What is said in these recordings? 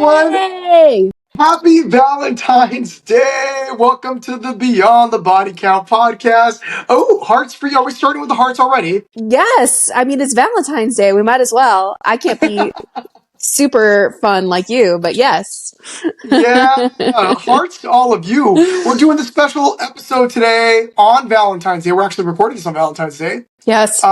everyone. Yay! Happy Valentine's Day. Welcome to the Beyond the Body Count podcast. Oh, hearts for you. Are we starting with the hearts already? Yes, I mean, it's Valentine's Day. We might as well. I can't be super fun like you, but yes. Yeah, hearts to all of you. We're doing the special episode today on Valentine's Day. We're actually recording this on Valentine's Day. Yes.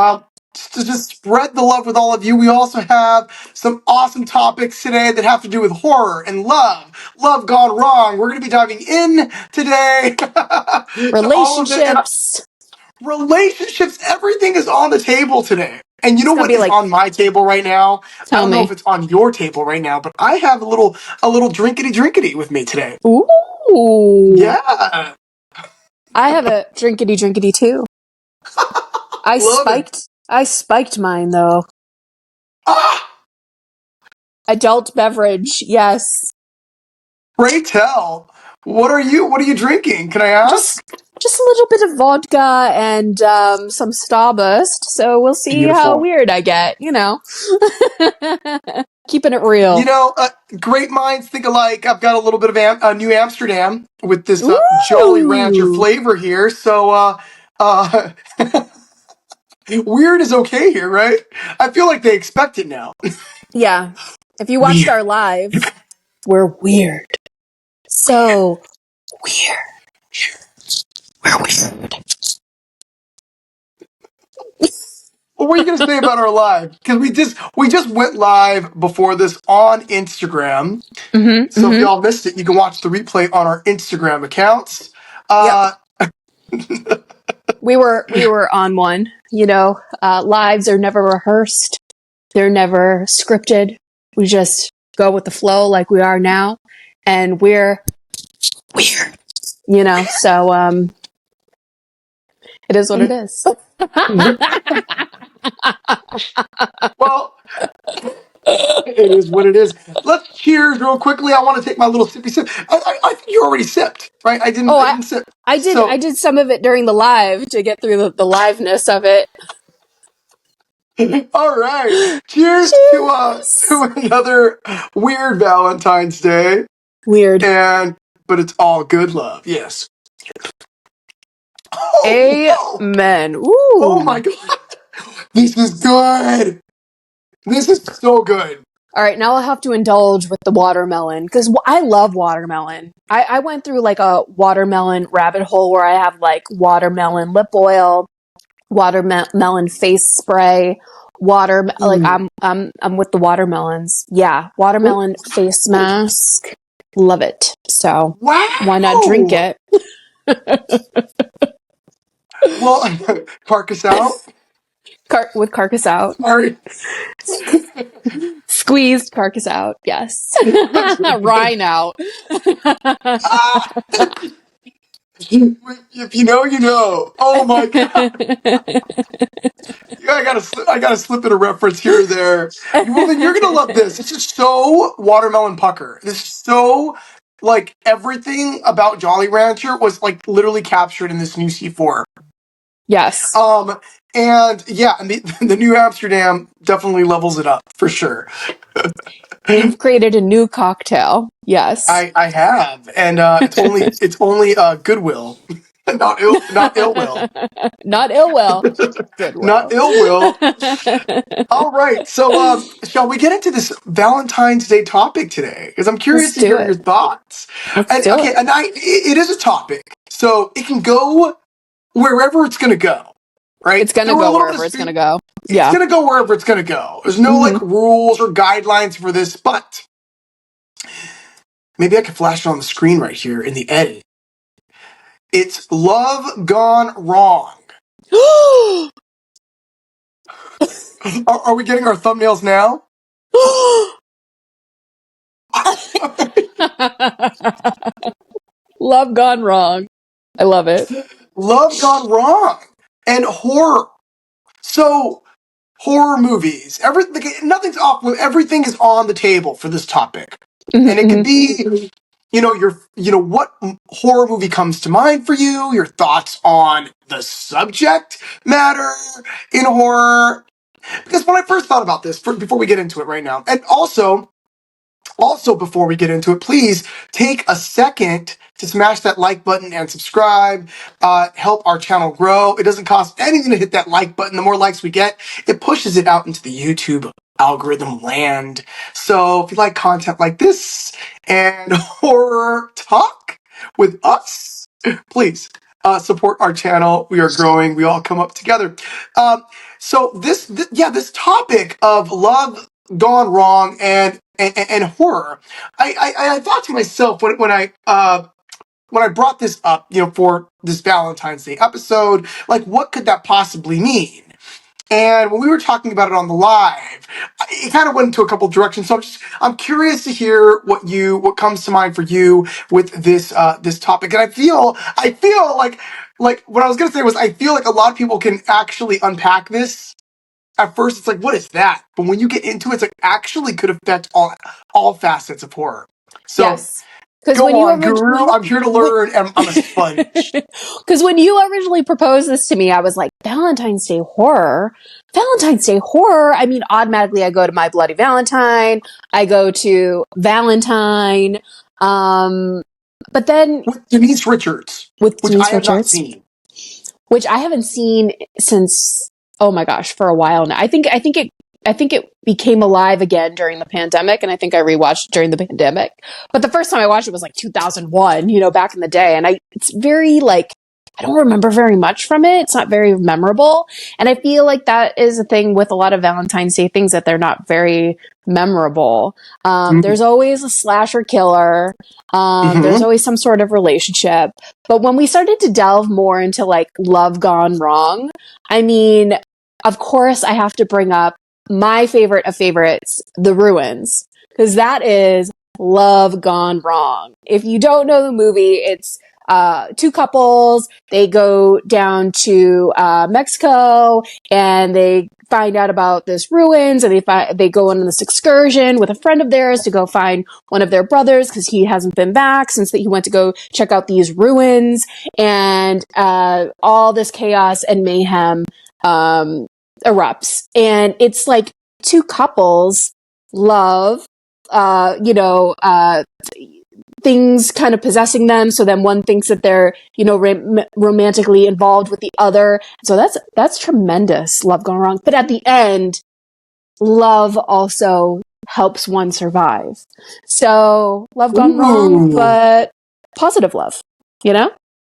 To just spread the love with all of you. We also have some awesome topics today that have to do with horror and love gone wrong. We're going to be diving in today to all of it. Relationships, everything is on the table today. And you know what is on my table right now? I don't know if it's on your table right now, but I have a little drinkity with me today. Ooh. Yeah. I have a drinkity too. I spiked mine though. Ah! Adult beverage, yes. Pray tell. What are you drinking? Can I ask? Just a little bit of vodka and some Starburst. So we'll see how weird I get, you know. Keeping it real. You know, great minds think alike. I've got a little bit of New Amsterdam with this Jolly Rancher flavor here. So, weird is okay here, right? I feel like they expect it now. Yeah. If you watched our live, we're weird. So weird. We're weird. What were you going to say about our live? Because we just went live before this on Instagram. So if y'all missed it, you can watch the replay on our Instagram accounts. We were on one. You know, lives are never rehearsed. They're never scripted. We just go with the flow like we are now, and we're weird. You know, so it is what it is. Well, it is what it is. Let's cheers real quickly. I want to take my little sippy sip. I think you already sipped, right? I didn't sip. I did. So, I did some of it during the live to get through the liveness of it. All right. Cheers. To another weird Valentine's Day. Weird. But it's all good love. Yes. Amen. Ooh. Oh my God. This is good. This is so good. All right, now I'll have to indulge with the watermelon because I love watermelon. I went through like a watermelon rabbit hole where I have like watermelon lip oil, watermelon face spray, like I'm with the watermelons. Yeah, watermelon face mask. Love it. So why not drink it? Well, carcass out. With carcass out. Sorry. Squeezed carcass out, yes. Rind out. If you know, you know. Oh my God. I gotta slip in a reference here or there. Woman, you're gonna love this. This is so watermelon pucker. This is so like everything about Jolly Rancher was like literally captured in this new C4. Yes. And yeah, and the New Amsterdam definitely levels it up for sure. You've created a new cocktail. Yes, I have, and it's only Goodwill, not ill will, not ill will, Goodwill. Not ill will. All right, so shall we get into this Valentine's Day topic today? Because I'm curious to hear your thoughts. It is a topic, so it can go wherever it's going to go. Right? It's going to go wherever it's going to go. Yeah. It's going to go wherever it's going to go. There's no like rules or guidelines for this, but maybe I could flash it on the screen right here in the edit. It's love gone wrong. Are we getting our thumbnails now? Love gone wrong. I love it. Love gone wrong. And horror. So, horror movies. Nothing's off. Everything is on the table for this topic. And it could be, what horror movie comes to mind for you, your thoughts on the subject matter in horror. Because when I first thought about this, before we get into it right now, and also, Also, before we get into it, please take a second to smash that like button and subscribe. Help our channel grow. It doesn't cost anything to hit that like button. The more likes we get, it pushes it out into the YouTube algorithm land. So if you like content like this and horror talk with us, please support our channel. We are growing. We all come up together. So this topic of love gone wrong and horror. I thought to myself when I brought this up, for this Valentine's Day episode, like what could that possibly mean? And when we were talking about it on the live, it kind of went into a couple directions. So I'm curious to hear what comes to mind for you with this topic. And I feel like what I was gonna say was I feel like a lot of people can actually unpack this. At first, it's like, what is that? But when you get into it, it's like actually could affect all facets of horror. So Yes. Because go on, Guru. I'm here to learn, and I'm a sponge. Because when you originally proposed this to me, I was like, Valentine's Day horror? Valentine's Day horror? I mean, automatically I go to My Bloody Valentine. I go to Valentine. But then... With Denise Richards. With which Denise I have not Richards. seen. Which I haven't seen since, oh my gosh, for a while now. I think it became alive again during the pandemic, and I think I rewatched it during the pandemic. But the first time I watched it was like 2001, back in the day. And it's very like, I don't remember very much from it. It's not very memorable. And I feel like that is a thing with a lot of Valentine's Day things, that they're not very memorable. There's always a slasher killer. There's always some sort of relationship. But when we started to delve more into like love gone wrong, I mean, of course I have to bring up my favorite of favorites, The Ruins, because that is love gone wrong. If you don't know the movie, it's two couples. They go down to Mexico, and they find out about this ruins, and they go on this excursion with a friend of theirs to go find one of their brothers, because he hasn't been back since he went to go check out these ruins, and all this chaos and mayhem erupts. And it's like two couples love, things kind of possessing them. So then one thinks that they're, romantically involved with the other. So that's tremendous love gone wrong. But at the end, love also helps one survive. So love gone wrong, but positive love,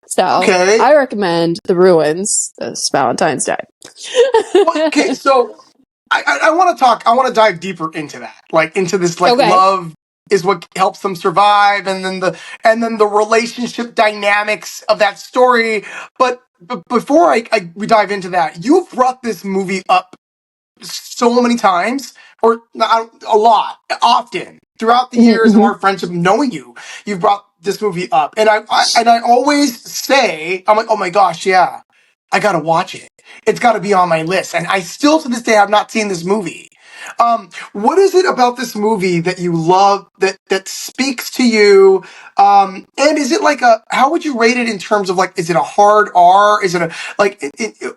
So Okay. I recommend The Ruins this Valentine's Day. Okay, so I want to dive deeper into that, like into this, like Okay. love is what helps them survive, and then the relationship dynamics of that story. But before we dive into that, you've brought this movie up so many times, or a lot, often throughout the years of our friendship, knowing you've brought this movie up, and I always say, I'm like, oh my gosh, yeah, I gotta watch it. It's got to be on my list, and I still to this day have not seen this movie. What is it about this movie that you love, that speaks to you? And is it like how would you rate it in terms of like, is it a hard R? Is it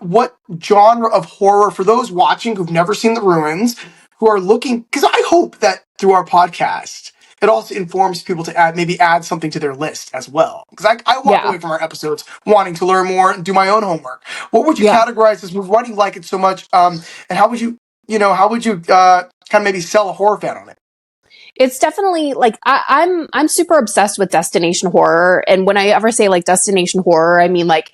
what genre of horror for those watching who've never seen The Ruins, who are looking, because I hope that through our podcast, it also informs people to add something to their list as well. Because I walk away from our episodes wanting to learn more and do my own homework. What would you categorize this movie? Why do you like it so much? And how would you kind of maybe sell a horror fan on it? It's definitely like I'm super obsessed with destination horror, and when I ever say like destination horror, I mean like,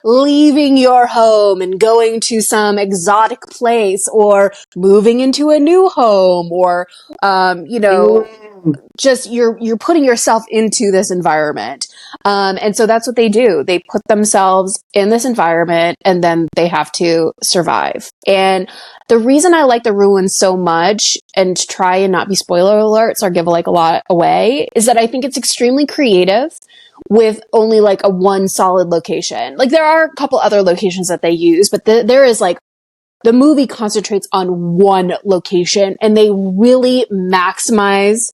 leaving your home and going to some exotic place, or moving into a new home, or just you're putting yourself into this environment. And so that's what they do. They put themselves in this environment, and then they have to survive. And the reason I like The Ruins so much, and to try and not be spoiler alerts or give like a lot away, is that I think it's extremely creative with only like a one solid location. Like there are a couple other locations that they use, but there is like, the movie concentrates on one location, and they really maximize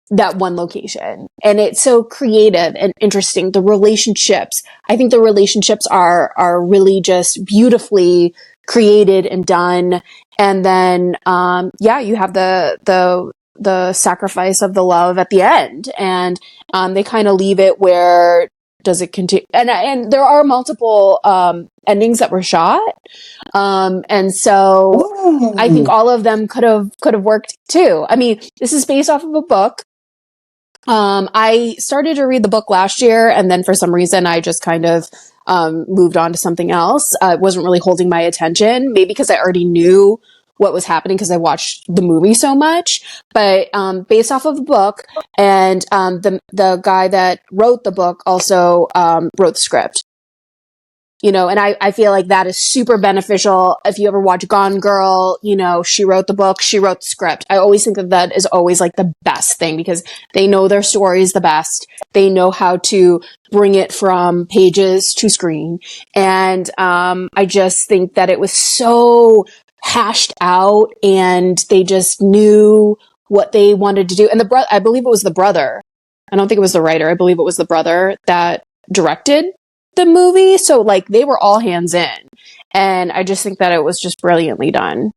that one location. And it's so creative and interesting. The relationships, I think the relationships are really just beautifully created and done. And then, you have the the sacrifice of the love at the end. And they kind of leave it where does it continue? And there are multiple endings that were shot. And so Ooh. I think all of them could have worked too. I mean, this is based off of a book. I started to read the book last year, and then for some reason I just kind of moved on to something else. It wasn't really holding my attention, maybe because I already knew what was happening because I watched the movie so much. But based off of a book, and the guy that wrote the book also wrote the script. You know, and I feel like that is super beneficial. If you ever watch Gone Girl, you know, she wrote the book, she wrote the script. I always think that is always like the best thing because they know their stories the best. They know how to bring it from pages to screen. And I just think that it was so hashed out and they just knew what they wanted to do. And I believe it was the brother. I don't think it was the writer. I believe it was the brother that directed the movie. So like they were all hands in. And I just think that it was just brilliantly done.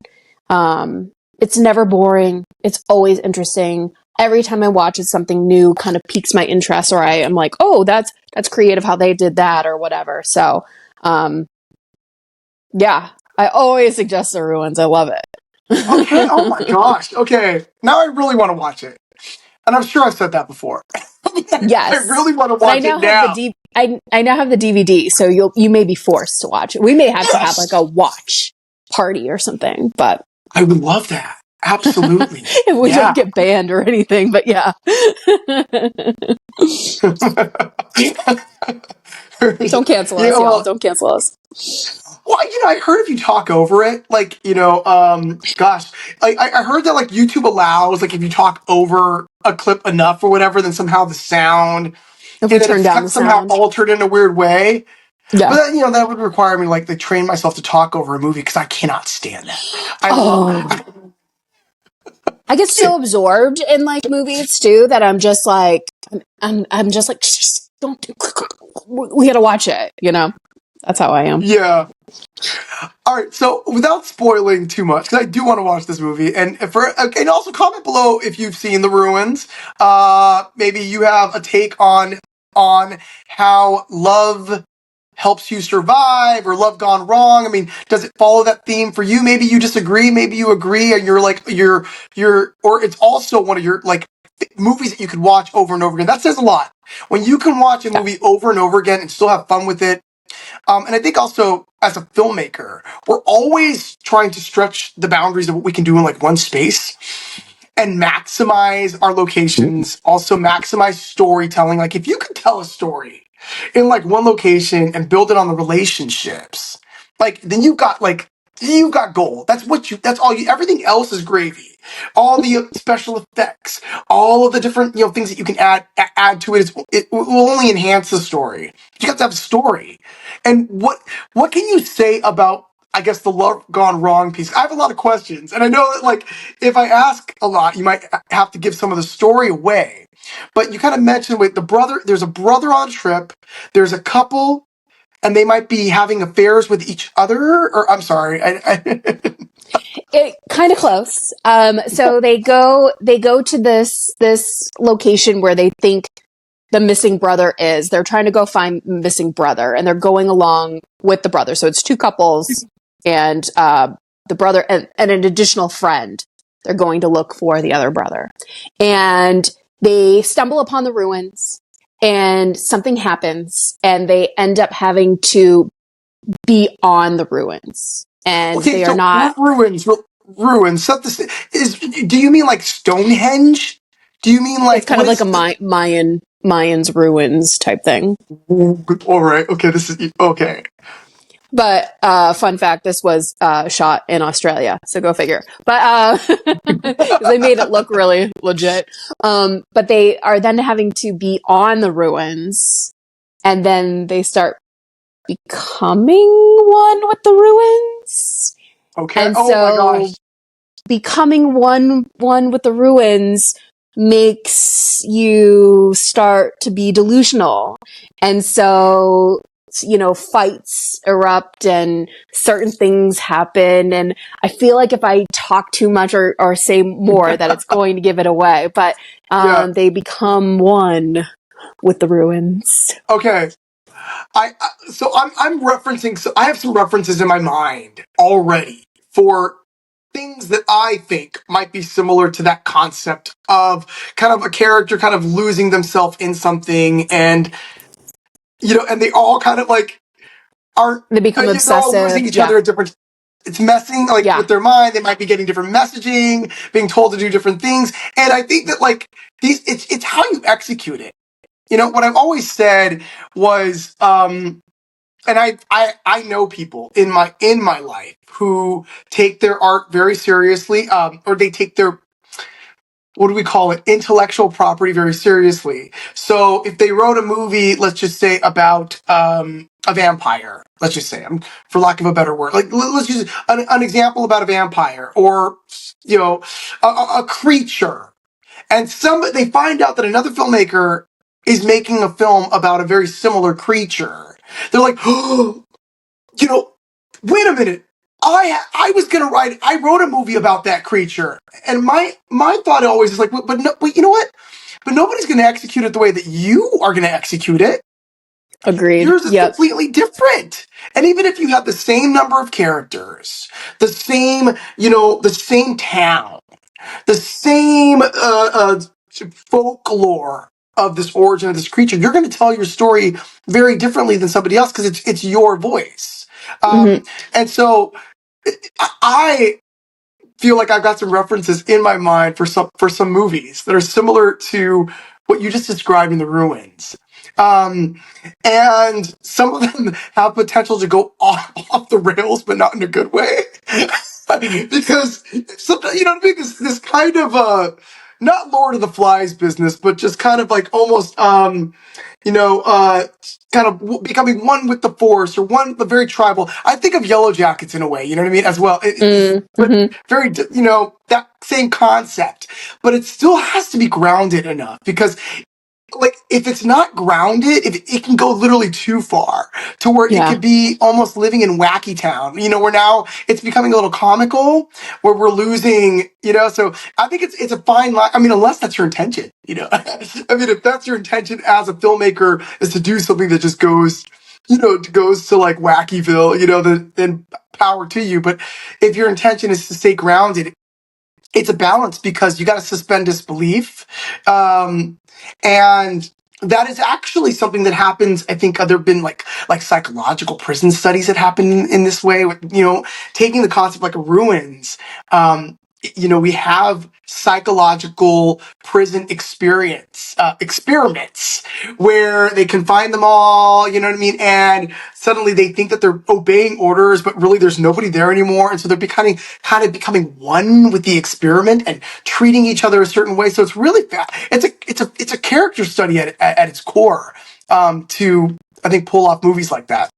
It's never boring. It's always interesting. Every time I watch it, something new kind of piques my interest or I am like, oh, that's creative how they did that or whatever. So, yeah, I always suggest The Ruins. I love it. Okay. Oh my gosh. Okay. Now I really want to watch it. And I'm sure I've said that before. Yes. I really want to But watch it now. I now have the DVD, so you may be forced to watch it. We may have to have like a watch party or something, but I would love that. Absolutely. if we don't get banned or anything, but yeah. Don't cancel us, y'all. Don't cancel us. Well, I heard if you talk over it, like, gosh, I heard that like YouTube allows, like if you talk over a clip enough or whatever, then somehow the sound, if we turn down the somehow sound, altered in a weird way. Yeah. But then, that would require me like to train myself to talk over a movie because I cannot stand that. I get so absorbed in like movies too that I'm just like, I'm just like, don't, we gotta watch it, That's how I am. Yeah. All right. So without spoiling too much, because I do want to watch this movie, and and also comment below if you've seen The Ruins. Maybe you have a take on how love helps you survive or love gone wrong. I mean, does it follow that theme for you? Maybe you disagree. Maybe you agree, and or it's also one of your like movies that you could watch over and over again. That says a lot. When you can watch a movie over and over again and still have fun with it. And I think also as a filmmaker, we're always trying to stretch the boundaries of what we can do in like one space and maximize our locations, also maximize storytelling. Like if you could tell a story in like one location and build it on the relationships, like then you've got gold. That's all you, everything else is gravy. All the special effects, all of the different, things that you can add to it will only enhance the story. You have to have a story. And what can you say about, I guess, the love gone wrong piece? I have a lot of questions. And I know that like, if I ask a lot, you might have to give some of the story away. But you kind of mentioned with the brother, there's a brother on a trip, there's a couple, and they might be having affairs with each other, or I'm sorry. It kind of close. So they go to this location where they think the missing brother is. They're trying to go find missing brother, and they're going along with the brother. So it's two couples and the brother and an additional friend. They're going to look for the other brother, and they stumble upon the ruins, and something happens, and they end up having to be on the ruins. And okay, they so are not ruins. Set this is. Do you mean like Stonehenge? Do you mean like it's kind of like a Mayans ruins type thing. All right. Okay. This is okay. But fun fact, this was shot in Australia, so go figure. But they made it look really legit. But they are then having to be on the ruins, and then they start becoming one with the ruins. Okay. And oh so my gosh. becoming one with the ruins makes you start to be delusional. And so fights erupt and certain things happen. And I feel like if I talk too much or say more that it's going to give it away, but they become one with the ruins. Okay. I'm referencing, so I have some references in my mind already for things that I think might be similar to that concept of kind of a character kind of losing themselves in something, and and they all kind of like are They become they're all obsessive. losing each Yeah. other at different. It's messing like Yeah. with their mind. They might be getting different messaging, being told to do different things, and I think that like it's how you execute it. What I've always said was, and I know people in my life who take their art very seriously, or they take their, what do we call it, intellectual property very seriously. So if they wrote a movie, let's just say about a vampire, let's just say, for lack of a better word, like let's use an example about a vampire, or a creature, and they find out that another filmmaker is making a film about a very similar creature. They're like, oh, wait a minute. I was gonna write. I wrote a movie about that creature, and my thought always is like, but you know what? But nobody's gonna execute it the way that you are gonna execute it. Agreed. Yours is Yep. completely different. And even if you have the same number of characters, the same town, the same folklore of this origin of this creature, you're going to tell your story very differently than somebody else because it's your voice. And so I feel like I've got some references in my mind for some movies that are similar to what you just described in The Ruins. And some of them have potential to go off the rails, but not in a good way. Because sometimes, you know what I mean? This kind of, not Lord of the Flies business, but just kind of like almost, kind of becoming one with the force, or one with the very tribal. I think of Yellow Jackets in a way, you know what I mean, as well. But very, that same concept. But it still has to be grounded enough, because like if it's not grounded, if it can go literally too far to where it could be almost living in wacky town, where now it's becoming a little comical, where we're losing, so I think it's a fine line. I mean, unless that's your intention, I mean, if that's your intention as a filmmaker, is to do something that just goes to like Wackyville, then power to you. But if your intention is to stay grounded, it's a balance, because you got to suspend disbelief. And that is actually something that happens. I think there have been like psychological prison studies that happen in this way, with, taking the concept like ruins. We have psychological prison experiments where they confine them all, you know what I mean? And suddenly they think that they're obeying orders, but really there's nobody there anymore. And so they're becoming one with the experiment and treating each other a certain way. So it's really it's a character study at its core, to, I think, pull off movies like that.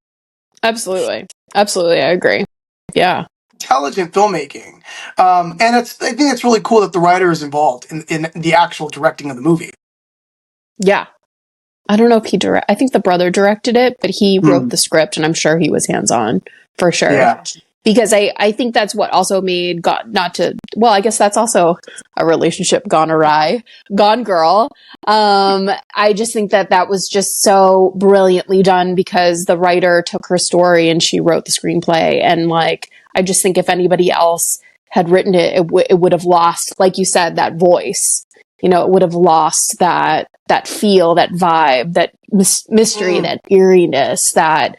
Absolutely. Absolutely. I agree. Yeah. Intelligent filmmaking. And I think it's really cool that the writer is involved in the actual directing of the movie. Yeah. I don't know if I think the brother directed it, but he wrote the script, and I'm sure he was hands-on for sure. Yeah. Because I think that's what also made I guess that's also a relationship gone awry, Gone Girl. I just think that was just so brilliantly done, because the writer took her story and she wrote the screenplay. And like, I just think if anybody else had written it, it would have lost, like you said, that voice. It would have lost that feel, that vibe, that mystery, that eeriness, that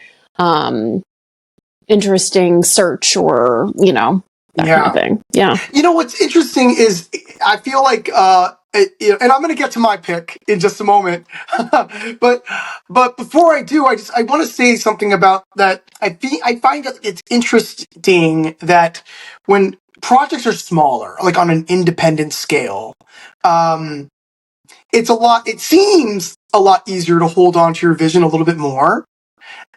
interesting search, or that kind of thing. Yeah. What's interesting is, I feel like, and I'm going to get to my pick in just a moment, but before I do, I want to say something about that. I find that it's interesting that when projects are smaller, like on an independent scale, it seems a lot easier to hold on to your vision a little bit more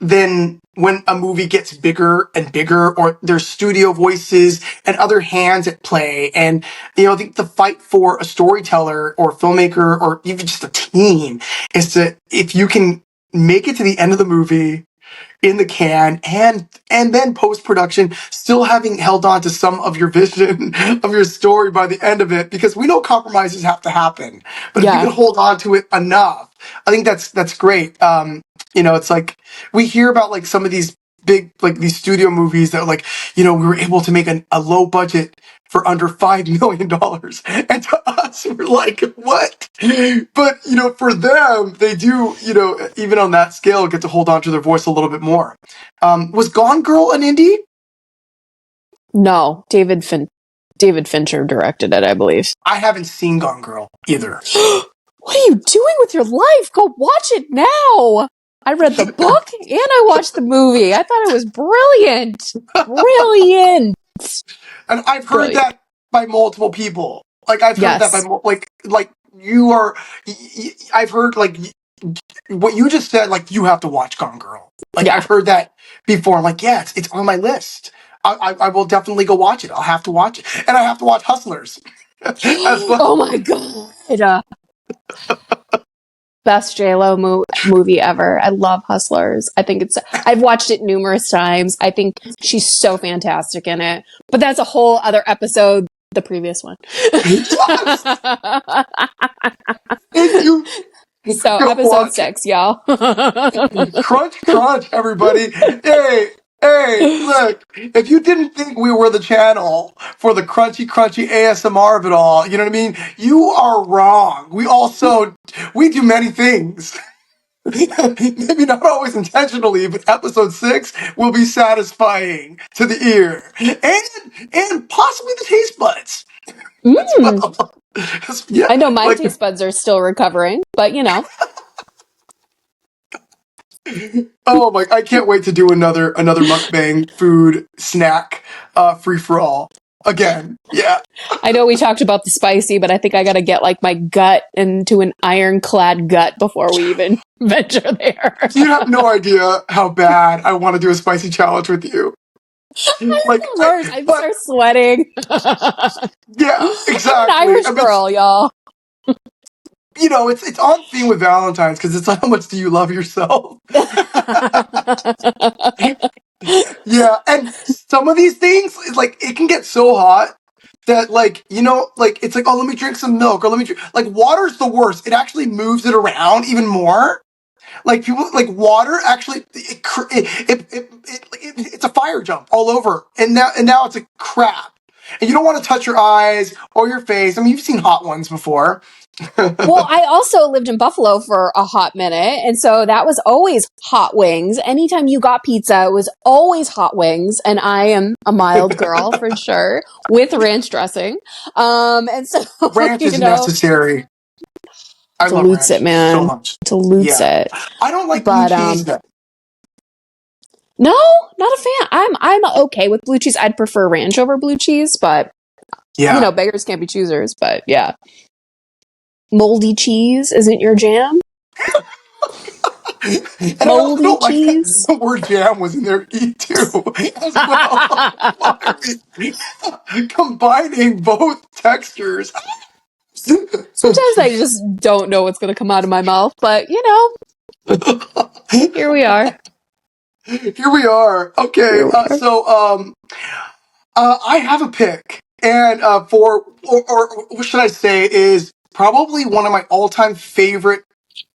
than when a movie gets bigger and bigger, or there's studio voices and other hands at play. And, the fight for a storyteller or filmmaker, or even just a team, is to, if you can make it to the end of the movie, in the can, and then post-production still having held on to some of your vision of your story by the end of it, because we know compromises have to happen, but if you can hold on to it enough, I think that's great. It's like we hear about like some of these big, like these studio movies that like, we were able to make a low budget for under $5 million. And to us, we're like, what? But, for them, they do, even on that scale, get to hold on to their voice a little bit more. Was Gone Girl an indie? No, David Fincher directed it, I believe. I haven't seen Gone Girl either. What are you doing with your life? Go watch it now. I read the book and I watched the movie. I thought it was brilliant. Brilliant. And I've heard that by multiple people. Like I've heard that by like you are. I've heard like what you just said. Like you have to watch Gone Girl. Like I've heard that before. I'm like, yeah, it's on my list. I will definitely go watch it. I'll have to watch it, and I have to watch Hustlers as well. Oh my god. Best JLo movie ever. I love Hustlers. I've watched it numerous times. I think she's so fantastic in it. But that's a whole other episode, the previous one. Yes! Thank you. So, episode 6, y'all. Crunch, crunch, everybody. Hey, look, if you didn't think we were the channel for the crunchy, crunchy ASMR of it all, you know what I mean? You are wrong. We do many things. Maybe not always intentionally, but episode 6 will be satisfying to the ear and possibly the taste buds. Well. Yeah, I know my taste buds are still recovering, but Oh my! I can't wait to do another mukbang food snack free for all again. Yeah. I know we talked about the spicy, but I think I got to get like my gut into an ironclad gut before we even venture there. You have no idea how bad I want to do a spicy challenge with you. Like, I start sweating. Yeah, exactly. I'm an Irish girl, y'all. It's on theme with Valentine's because it's like, how much do you love yourself? Yeah, and some of these things, like, it can get so hot that, like, it's like, oh, let me drink some milk, or let me drink, like, water's the worst. It actually moves it around even more. Like, people, like, water actually, it's a fire jump all over, and now it's a crap. And you don't want to touch your eyes or your face. I mean, you've seen hot ones before. Well, I also lived in Buffalo for a hot minute, and so that was always hot wings. Anytime you got pizza, it was always hot wings, and I am a mild girl for sure with ranch dressing. And so ranch is necessary. I love ranch it, man. so much. Dilutes it. I don't like blue cheese though. No, not a fan. I'm okay with blue cheese. I'd prefer ranch over blue cheese, but beggars can't be choosers. But yeah. Moldy cheese isn't your jam? Moldy cheese? Like the word jam was in there too. As well. Combining both textures. Sometimes I just don't know what's going to come out of my mouth, but here we are. Here we are. Okay, so I have a pick, and or what should I say is probably one of my all-time favorite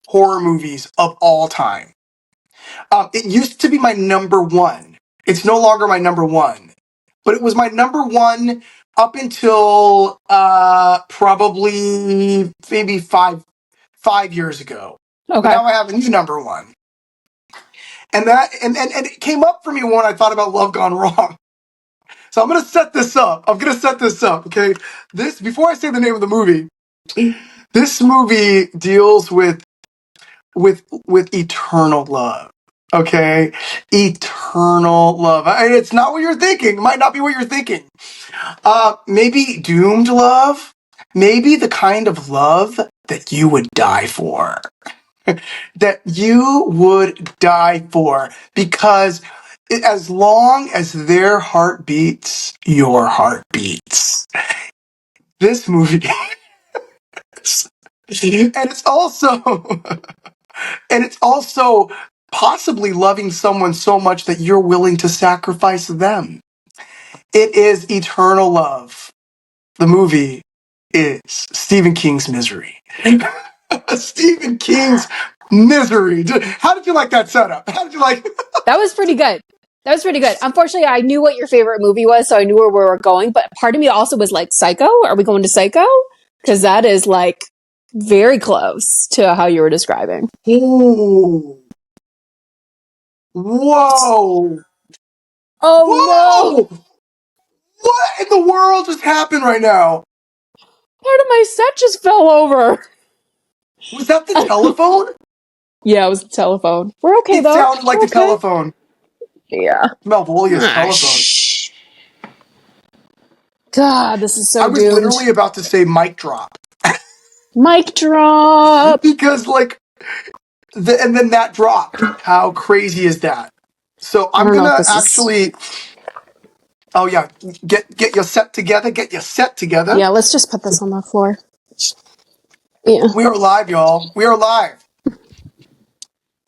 horror movies of all time. It used to be my number one. It's no longer my number one, but it was my number one up until probably maybe five years ago. Okay. But now I have a new number one. And it came up for me when I thought about Love Gone Wrong. So I'm gonna set this up. Okay. Before I say the name of the movie, this movie deals with eternal love. Okay, eternal love. It's not what you're thinking. It might not be what you're thinking. Maybe doomed love. Maybe the kind of love that you would die for. That you would die for, because as long as their heart beats, your heart beats. This movie, and it's also possibly loving someone so much that you're willing to sacrifice them. It is eternal love. The movie is Stephen King's Misery. Stephen King's Misery. How did you like that setup? How did you like? That was pretty good. That was pretty good. Unfortunately, I knew what your favorite movie was, so I knew where we were going. But part of me also was like, Psycho? Are we going to Psycho? Because that is like very close to how you were describing. Ooh. Whoa. Oh Whoa! What in the world just happened right now? no! Part of my set just fell over. Was that the telephone? Yeah, it was the telephone. We're okay It though. sounded like We're the telephone. Yeah. Malvolia's telephone. Shh. God, this is so I was doomed. literally about to say mic drop. Mic drop. Because, like, and then that dropped. How crazy is that? So I I'm don't know if gonna this is. actually. Oh yeah, get your set together. Get your set together. Yeah, let's just put this on the floor. Yeah. We are live, y'all. We are live. It's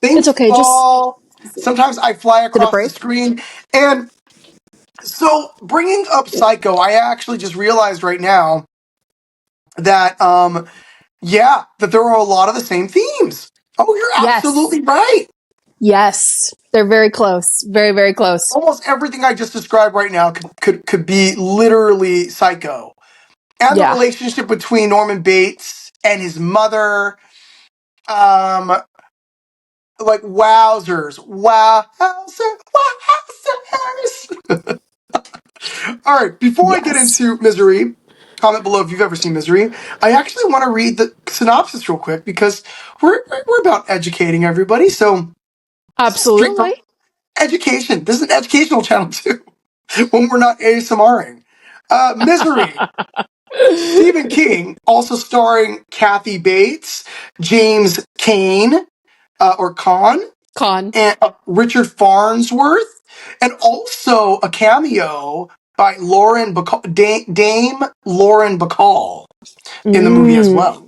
Things okay, just fall. Sometimes I fly did it across the break? screen, and so bringing up Psycho, I actually just realized right now that yeah, that there are a lot of the same themes. Oh, you're Yes. absolutely right. Yes. They're very close. Very, very close. Almost everything I just described right now could be literally Psycho. And the Yeah. relationship between Norman Bates and his mother, um, like wowzers, wowzers. All right, before I get Yes. into Misery, comment below if you've ever seen Misery. I actually want to read the synopsis real quick because we're about educating everybody. So straight from Absolutely. education. This is an educational channel too. When we're not ASMRing. Misery. Stephen King, also starring Kathy Bates, James Cain, or Kahn, Con. and Richard Farnsworth, and also a cameo by Dame Lauren Bacall in the movie as well.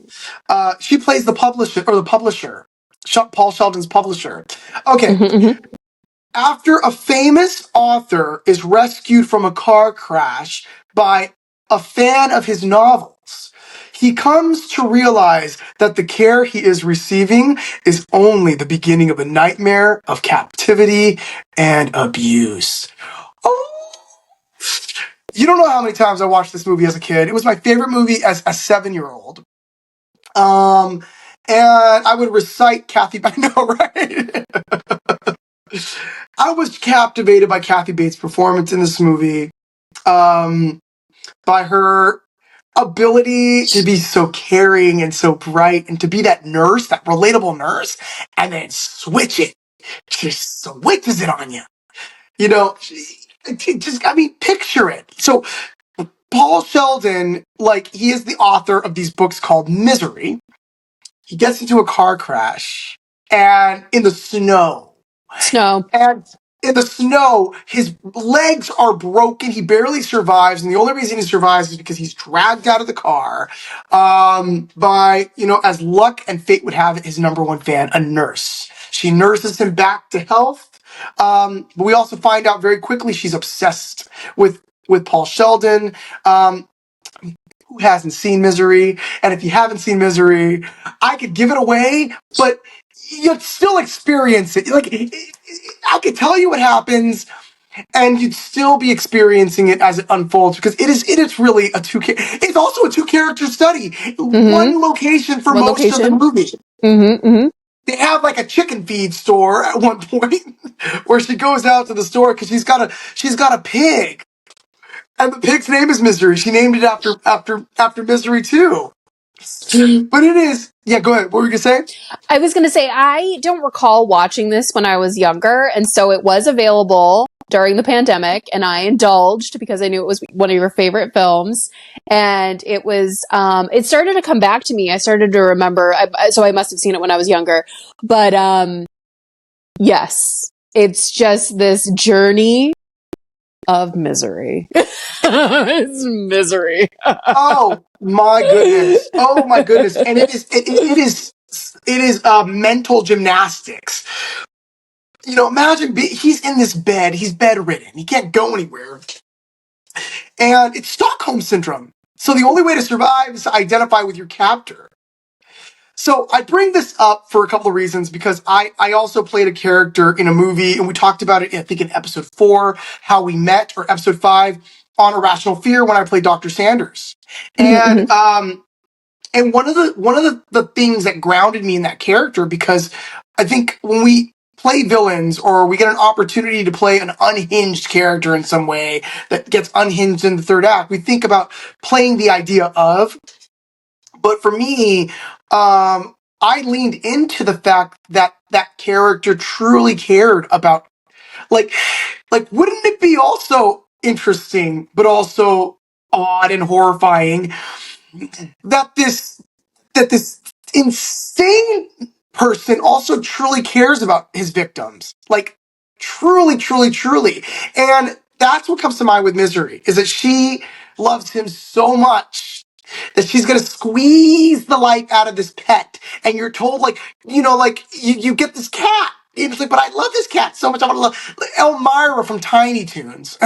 She plays the publisher, Paul Sheldon's publisher. Okay, Mm-hmm. after a famous author is rescued from a car crash by a fan of his novels, he comes to realize that the care he is receiving is only the beginning of a nightmare of captivity and abuse. Oh, you don't know how many times I watched this movie as a kid. It was my favorite movie as a 7-year-old. And I would recite Kathy. I know, right? I was captivated by Kathy Bates' performance in this movie, by her ability to be so caring and so bright and to be that nurse, that relatable nurse, and then switch it. She switches it on you. You know, I mean, picture it. So Paul Sheldon, like, he is the author of these books called Misery. He gets into a car crash and in the snow. Snow. And in the snow, his legs are broken. He barely survives. And the only reason he survives is because he's dragged out of the car by, as luck and fate would have it, his number one fan, a nurse. She nurses him back to health. But we also find out very quickly she's obsessed with Paul Sheldon. Who hasn't seen Misery? And if you haven't seen Misery, I could give it away, but you'd still experience it. Like, I could tell you what happens, and you'd still be experiencing it as it unfolds because it is really it's also a 2-character study. Mm-hmm. One location for One most of the location. movie. Mm-hmm. Mm-hmm. They have like a chicken feed store at one point where she goes out to the store because she's got a pig. And the pig's name is Misery. She named it after Misery too. But it is. Yeah, go ahead. What were you gonna say? I was going to say, I don't recall watching this when I was younger, and so it was available during the pandemic, and I indulged because I knew it was one of your favorite films, and it was, it started to come back to me. I started to remember, so I must have seen it when I was younger, but, yes, it's just this journey of misery. It's misery. Oh my goodness! Oh my goodness! And it is mental gymnastics. imagine he's in this bed, he's bedridden, he can't go anywhere. And it's Stockholm Syndrome. So the only way to survive is to identify with your captor. So I bring this up for a couple of reasons because I also played a character in a movie, and we talked about it, I think, in episode 4, How We Met, or episode 5, on Irrational Fear, when I played Dr. Sanders. And and one of the things that grounded me in that character, because I think when we play villains or we get an opportunity to play an unhinged character in some way that gets unhinged in the third act, we think about playing the idea of. But for me, I leaned into the fact that that character truly cared about, like, wouldn't it be also interesting, but also odd and horrifying that this insane person also truly cares about his victims, like truly, truly, truly. And that's what comes to mind with Misery, is that she loves him so much that she's gonna squeeze the life out of this pet. And you're told, like, you get this cat. And it's like, but I love this cat so much. I want to love Elmira from Tiny Toons.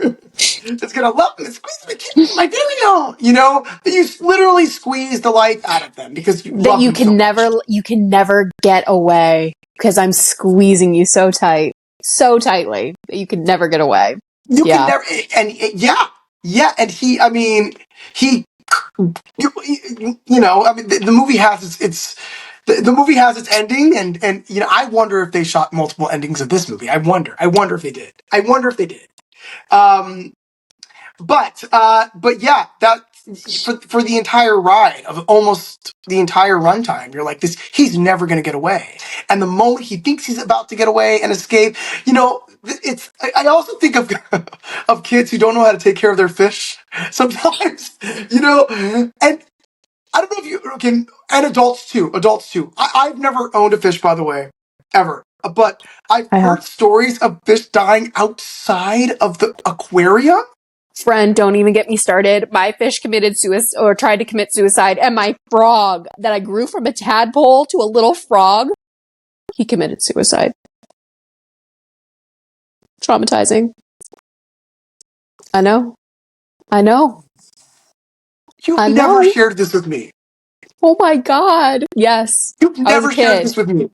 It's gonna love me, squeeze my video. You literally squeeze the life out of them because you love them so much. You can never get away because I'm squeezing you so tightly that you can never get away. You can Yeah. never, and yeah, and he, I mean, he, I mean, the movie has the movie has its ending, and I wonder if they shot multiple endings of this movie. I wonder if they did. Um, but yeah, that for the entire ride of almost the entire runtime, you're like, he's never going to get away. And the moment he thinks he's about to get away and escape, it's. I also think of of kids who don't know how to take care of their fish sometimes, and. I don't know if you can, and adults too. I've never owned a fish, by the way, ever. But I've I have. heard stories of fish dying outside of the aquarium. Friend, don't even get me started. My fish committed suicide or tried to commit suicide, and my frog that I grew from a tadpole to a little frog, he committed suicide. Traumatizing. I know. You've I never know. shared this with me. Oh my God. Yes. You've I was a never shared kid. this with me.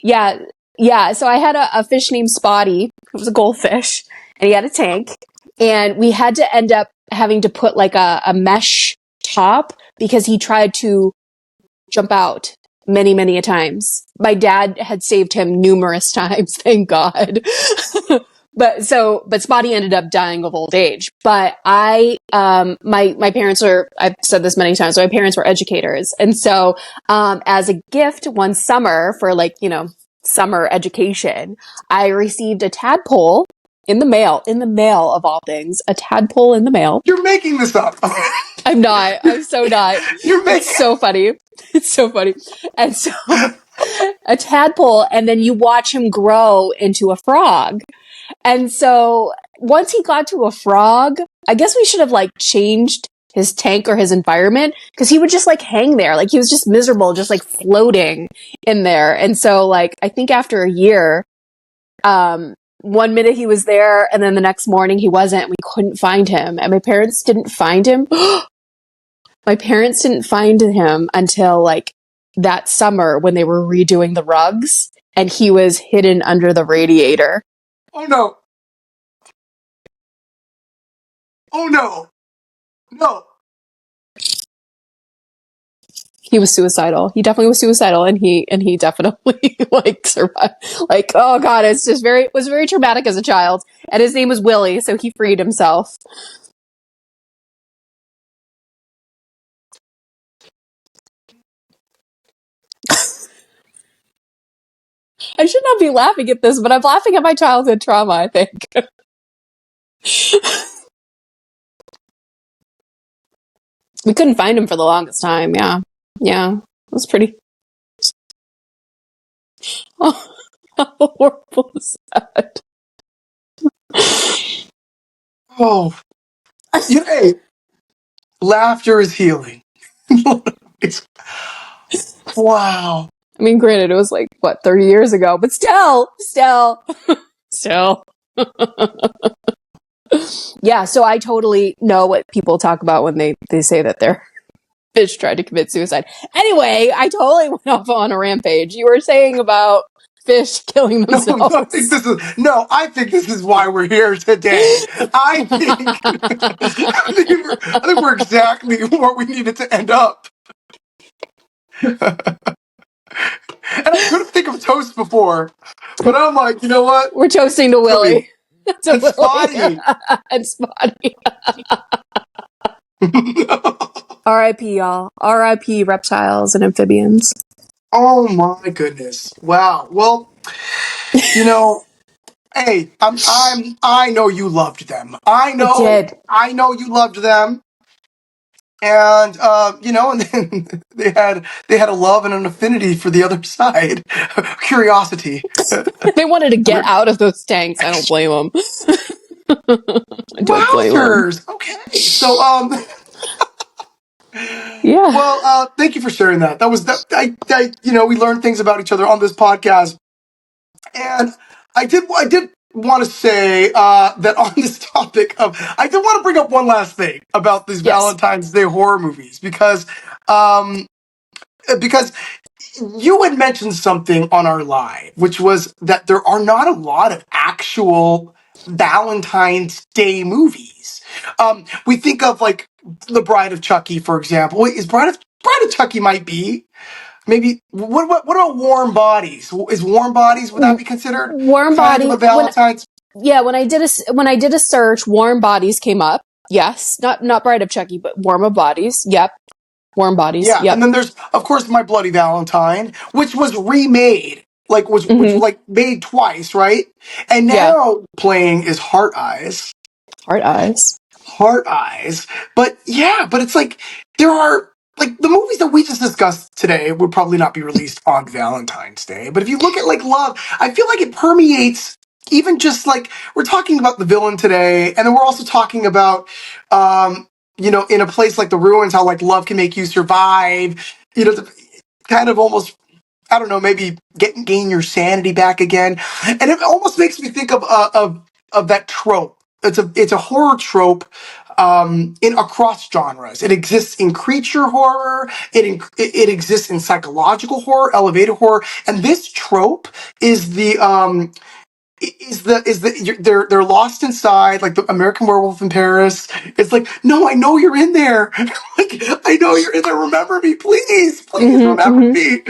Yeah. Yeah. So I had a fish named Spotty. It was a goldfish, and he had a tank. And we had to end up having to put like a mesh top because he tried to jump out many, many a times. My dad had saved him numerous times, thank God. But Spotty ended up dying of old age. But my parents I've said this many times, so my parents were educators. And so, as a gift one summer for summer education, I received a tadpole in the mail of all things, a tadpole in the mail. You're making this up. I'm not. I'm so not. You're making. It's so funny. It's so funny. And so a tadpole, and then you watch him grow into a frog. And so once he got to a frog, I guess we should have changed his tank or his environment because he would just hang there. He was just miserable, just floating in there. And so I think after a year, one minute he was there and then the next morning he wasn't. We couldn't find him. And my parents didn't find him. My parents didn't find him until that summer when they were redoing the rugs and he was hidden under the radiator. Oh no. Oh no. No. He was suicidal. He definitely was suicidal, and he definitely survived. Oh God, it was very traumatic as a child. And his name was Willie, so he freed himself. I should not be laughing at this, but I'm laughing at my childhood trauma, I think. We couldn't find him for the longest time, yeah. Yeah. It was pretty oh, how horrible is that? Oh. Hey, laughter is healing. Wow. I mean, granted, it was like, what, 30 years ago, but still. Yeah, so I totally know what people talk about when they say that their fish tried to commit suicide. Anyway, I totally went off on a rampage. You were saying about fish killing No, themselves. I think this is why we're here today. I think we're exactly where we needed to end up. And I couldn't think of toast before, but I'm like, you know what? We're toasting to Willie. To and Spotty. And Spotty. R.I.P. y'all. R.I.P. reptiles and amphibians. Oh my goodness. Wow. Well, you know, hey, I know you loved them. I know you loved them. And you know, and then they had a love and an affinity for the other side. Curiosity. They wanted to get out of those tanks. I don't blame them. I don't blame them. Okay. So yeah. Well, thank you for sharing that. That was that you know, we learned things about each other on this podcast. And I did want to say that on this topic of, I did want to bring up one last thing about these Valentine's Day horror movies because you had mentioned something on our live, which was that there are not a lot of actual Valentine's Day movies. We think of like The Bride of Chucky, for example. Wait, Bride of Chucky might be. Maybe what about Warm Bodies? Is Warm Bodies, would that be considered Warm kind of a Valentine's? When I did a search, Warm Bodies came up. Yes, not Bride of Chucky, but Warm Bodies. Yep, Warm Bodies. Yeah, yep. And then there's of course My Bloody Valentine, which was remade, which was like made twice, right? And now playing is Heart Eyes. Heart Eyes. But it's like there are like the movies that we just discussed today would probably not be released on Valentine's Day. But if you look at like love, I feel like it permeates even just like we're talking about the villain today, and then we're also talking about you know, in a place like the ruins, how like love can make you survive, you know, kind of almost, I don't know, maybe gain your sanity back again. And it almost makes me think of that trope. It's a horror trope in across genres. It exists in creature horror. It exists in psychological horror, elevated horror, and this trope is they're lost inside, like the American Werewolf in Paris. It's like, no, I know you're in there. Like, I know you're in there. Remember me, please remember me.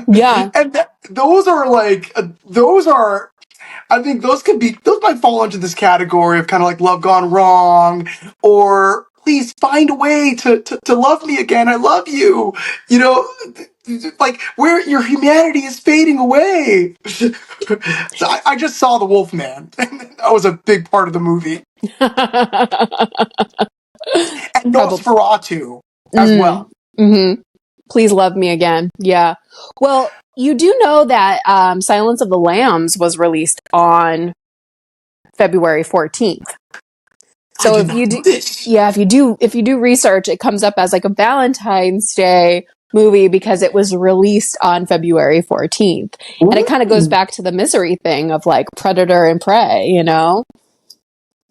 Yeah, and those are. I think those might fall into this category of kind of like love gone wrong, or please find a way to love me again. I love you. You know, like where your humanity is fading away. So I just saw The Wolf Man. That was a big part of the movie. And Nosferatu as well. Please love me again. Yeah. Well, you do know that Silence of the Lambs was released on February 14th. So if you do research, it comes up as like a Valentine's Day movie because it was released on February 14th. And it kind of goes back to the misery thing of like predator and prey, you know?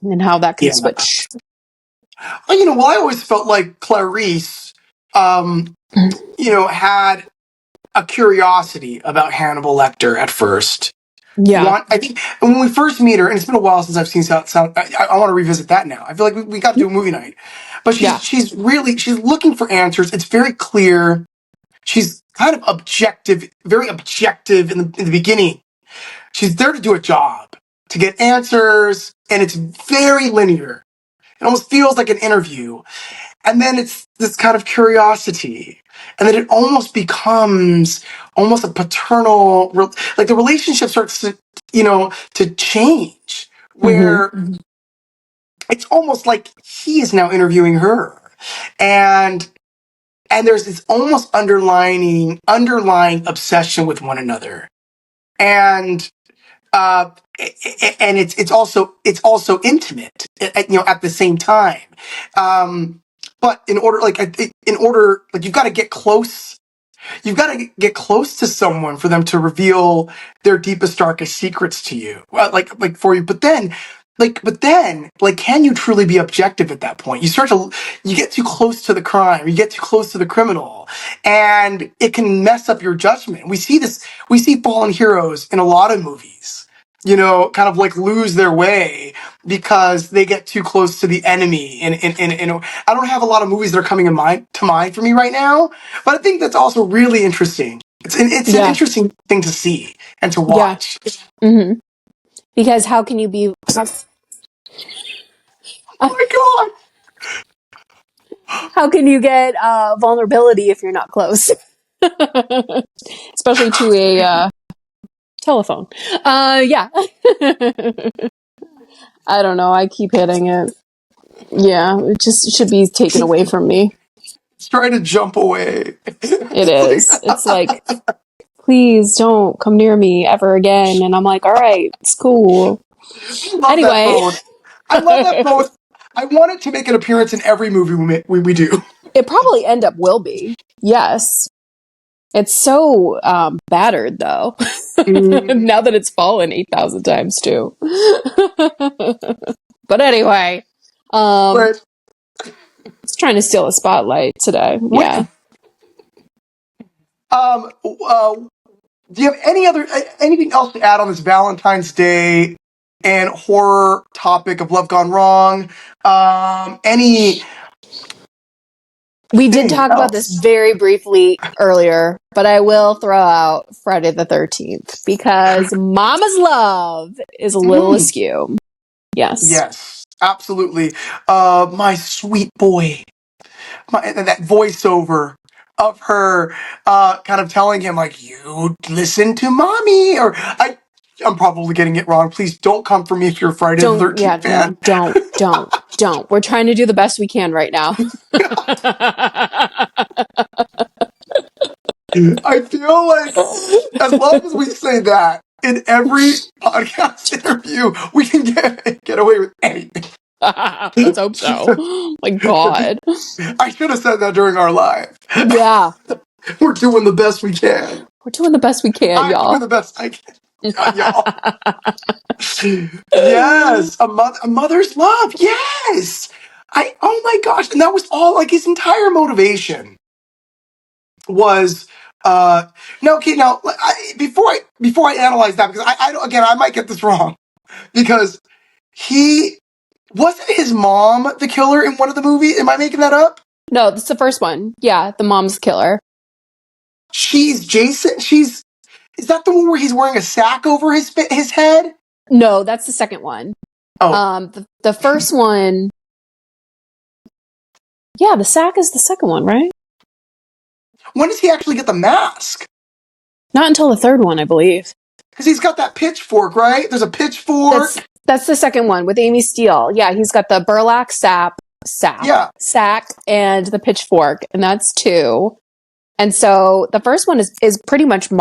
And how that can switch. Well, you know, I always felt like Clarice, you know, had a curiosity about Hannibal Lecter at first. Yeah. I think when we first meet her, and it's been a while since I've seen Sound, I want to revisit that now. I feel like we got to do a movie night. But she's looking for answers. It's very clear. She's kind of objective, very objective in the beginning. She's there to do a job, to get answers, and it's very linear. It almost feels like an interview. And then it's this kind of curiosity. And then it almost becomes almost a paternal, like the relationship starts to, you know, to change where it's almost like he is now interviewing her. And there's this almost underlying obsession with one another. And it's also intimate, you know, at the same time. But in order, like you've got to get close. You've got to get close to someone for them to reveal their deepest, darkest secrets to you. Like for you. But then, can you truly be objective at that point? You get too close to the crime, you get too close to the criminal, and it can mess up your judgment. We see fallen heroes in a lot of movies, kind of like lose their way because they get too close to the enemy. And I don't have a lot of movies that are coming to mind for me right now, but I think that's also really interesting. It's an interesting thing to see and to watch. Mm-hmm. Because how can you be? Oh my God! How can you get vulnerability if you're not close? Especially to a telephone. Yeah. I don't know. I keep hitting it. Yeah, it just should be taken away from me. It's trying to jump away. It is. It's like, please don't come near me ever again. And I'm like, all right, it's cool. Anyway. I love that phone. I want it to make an appearance in every movie we do. It probably will be. Yes. It's so battered, though. Now that it's fallen 8,000 times, too. But anyway. It's trying to steal a spotlight today. Yeah. Do you have anything else to add on this Valentine's Day and horror topic of Love Gone Wrong? We did talk about this very briefly earlier, but I will throw out Friday the 13th because Mama's Love is a little askew. Yes. Yes, absolutely. My sweet boy. That voiceover of her kind of telling him, like, you listen to mommy, or I'm probably getting it wrong. Please don't come for me if you're a Friday the 13th fan. No, don't. We're trying to do the best we can right now. I feel like as long as we say that in every podcast interview, we can get away with anything. Let's hope so. Oh my God. I should have said that during our live. Yeah. We're doing the best we can. We're doing the best we can, y'all. I'm doing the best I can. Y'all. Yes, a mother's love. Yes. Oh my gosh. And that was all, like, his entire motivation was no, okay, now before I analyze that, because I might get this wrong, because he wasn't his mom the killer in one of the movies. Am I making that up? No, that's the first one. Yeah, the mom's killer. She's Jason. Is that the one where he's wearing a sack over his head? No, that's the second one. Oh, the first one. Yeah, the sack is the second one, right? When does he actually get the mask? Not until the third one, I believe. Because he's got that pitchfork, right? There's a pitchfork. That's the second one with Amy Steele. Yeah, he's got the burlap sack, and the pitchfork, and that's 2. And so the first one is pretty much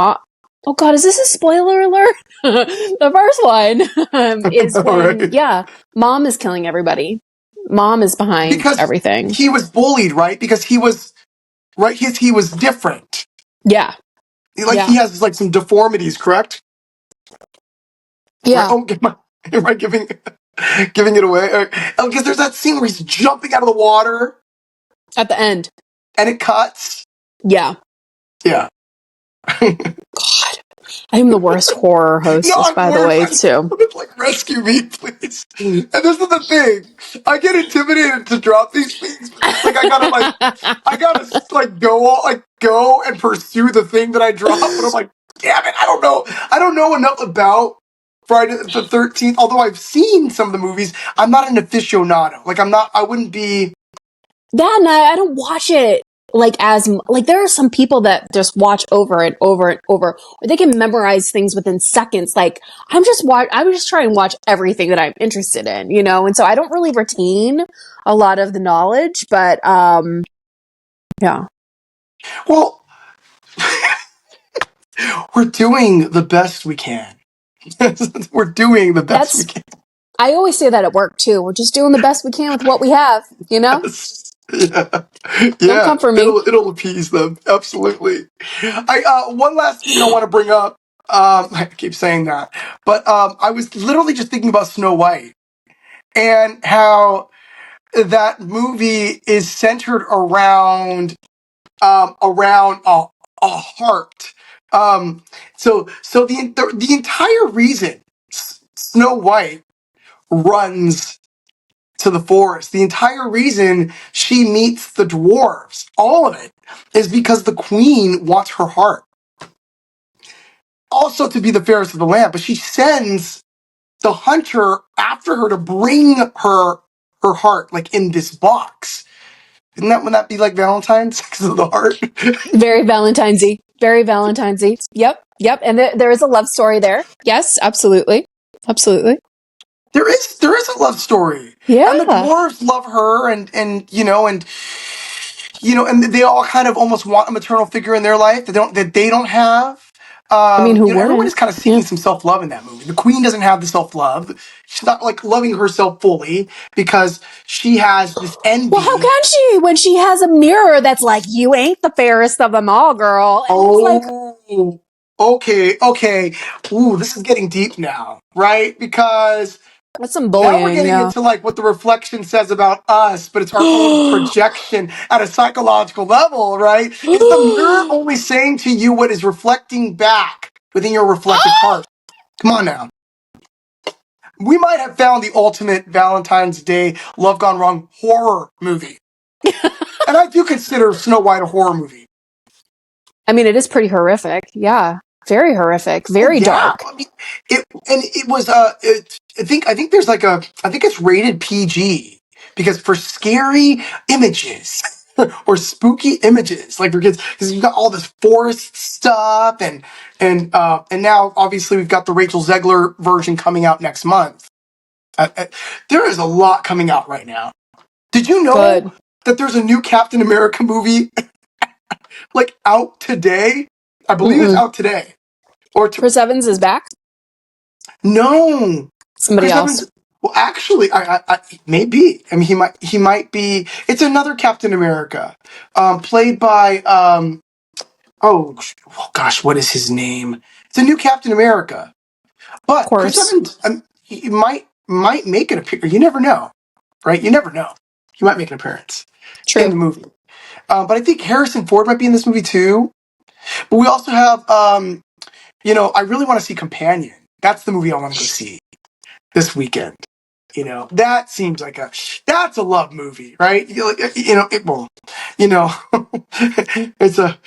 Oh God, is this a spoiler alert? The first one is when, mom is killing everybody. Mom is behind everything. He was bullied, right? Because he was different. Yeah. He has like some deformities, correct? Yeah. Right? Oh, am I giving it away? Because there's that scene where he's jumping out of the water at the end, and it cuts. Yeah. Yeah. God, I'm the worst horror hostess, by the way, too. Like, rescue me, please. And this is the thing. I get intimidated to drop these things. Like, I gotta go and pursue the thing that I drop. But I'm like, damn it, I don't know enough about Friday the 13th. Although I've seen some of the movies, I'm not an aficionado. Like, I wouldn't be. That night, I don't watch it. There are some people that just watch over and over and over, or they can memorize things within seconds. Like, I would just try and watch everything that I'm interested in, and so I don't really retain a lot of the knowledge, but, yeah. Well, we're doing the best we can. We're doing the best we can. I always say that at work too. We're just doing the best we can with what we have, Yes. Yeah, Don't yeah. come for me. It'll appease them. Absolutely. I one last thing I want to bring up. I keep saying that, but I was literally just thinking about Snow White and how that movie is centered around a heart. So the entire reason Snow White runs to the forest, the entire reason she meets the dwarves, all of it, is because the queen wants her heart. Also to be the fairest of the land, but she sends the hunter after her to bring her heart, like in this box. Wouldn't that be like Valentine's because of the heart? Very Valentine's-y. Very Valentine's-y. Yep. Yep. And there is a love story there. Yes, absolutely. Absolutely. There is a love story, and the Yeah. dwarves love her, and they all kind of almost want a maternal figure in their life that they don't have. I mean, who Everyone wouldn't? is kind of Yeah. seeking some self love in that movie. The queen doesn't have the self love; she's not like loving herself fully because she has this Well, how envy. can she when she has a mirror that's like, you ain't the fairest of them all, girl? And it's like, Oh, okay. Ooh, this is getting deep now, right? Because that's some now we're bullying, getting yeah. into like what the reflection says about us, but it's our own projection at a psychological level, right? Is the mirror only saying to you what is reflecting back within your reflective heart? Come on now. We might have found the ultimate Valentine's Day love gone wrong horror movie. And I do consider Snow White a horror movie. I mean, it is pretty horrific. Yeah. Very horrific. Oh Very yeah, dark. I mean, it was I think there's like I think it's rated PG because for scary images or spooky images like for kids because you've got all this forest stuff and now obviously we've got the Rachel Zegler version coming out next month. There is a lot coming out right now. Did you know Good. that there's a new Captain America movie like out today? I believe it's Mm-mm. out today. Or to, Chris Evans is back. no, Somebody Chris else. Evans. Well, actually, I maybe. I mean, he might be. It's another Captain America, played by oh gosh, what is his name? It's a new Captain America, Of but Chris course. Evans, he might make an appearance. You never know, right? You never know. He might make an appearance in True. the movie. But I think Harrison Ford might be in this movie too. But we also have, I really want to see Companion. That's the movie I want to go see this weekend. That seems like that's a love movie, right? You know, it's a,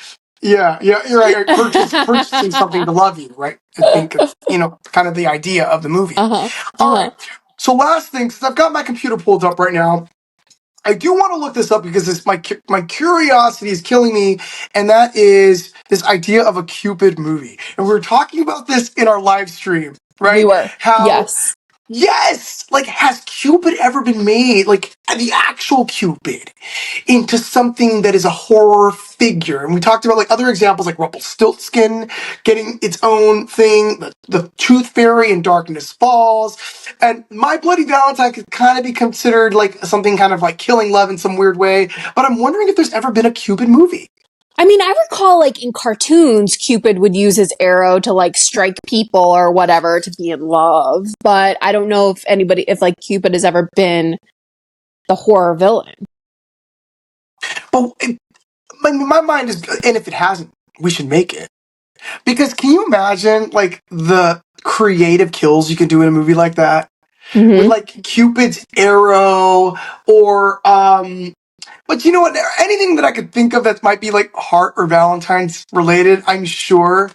yeah, you're right. Purchasing something to love you, right? I think it's, kind of the idea of the movie. Uh-huh. All Uh-huh. right. So last thing, since I've got my computer pulled up right now, I do want to look this up because my curiosity is killing me, and that is this idea of a Cupid movie. And we were talking about this in our live stream, We right? were. How Yes. yes, like has Cupid ever been made, like the actual Cupid, into something that is a horror figure? And we talked about like other examples like Rumpelstiltskin getting its own thing, the Tooth Fairy in Darkness Falls, and My Bloody Valentine could kind of be considered like something kind of like killing love in some weird way. But I'm wondering if there's ever been a Cupid movie. I mean, I recall like in cartoons, Cupid would use his arrow to like strike people or whatever to be in love. But I don't know if like Cupid has ever been the horror villain. But my mind is, and if it hasn't, we should make it. Because can you imagine like the creative kills you can do in a movie like that? With Mm-hmm. like Cupid's arrow or but you know what? Anything that I could think of that might be like heart or Valentine's related, I'm sure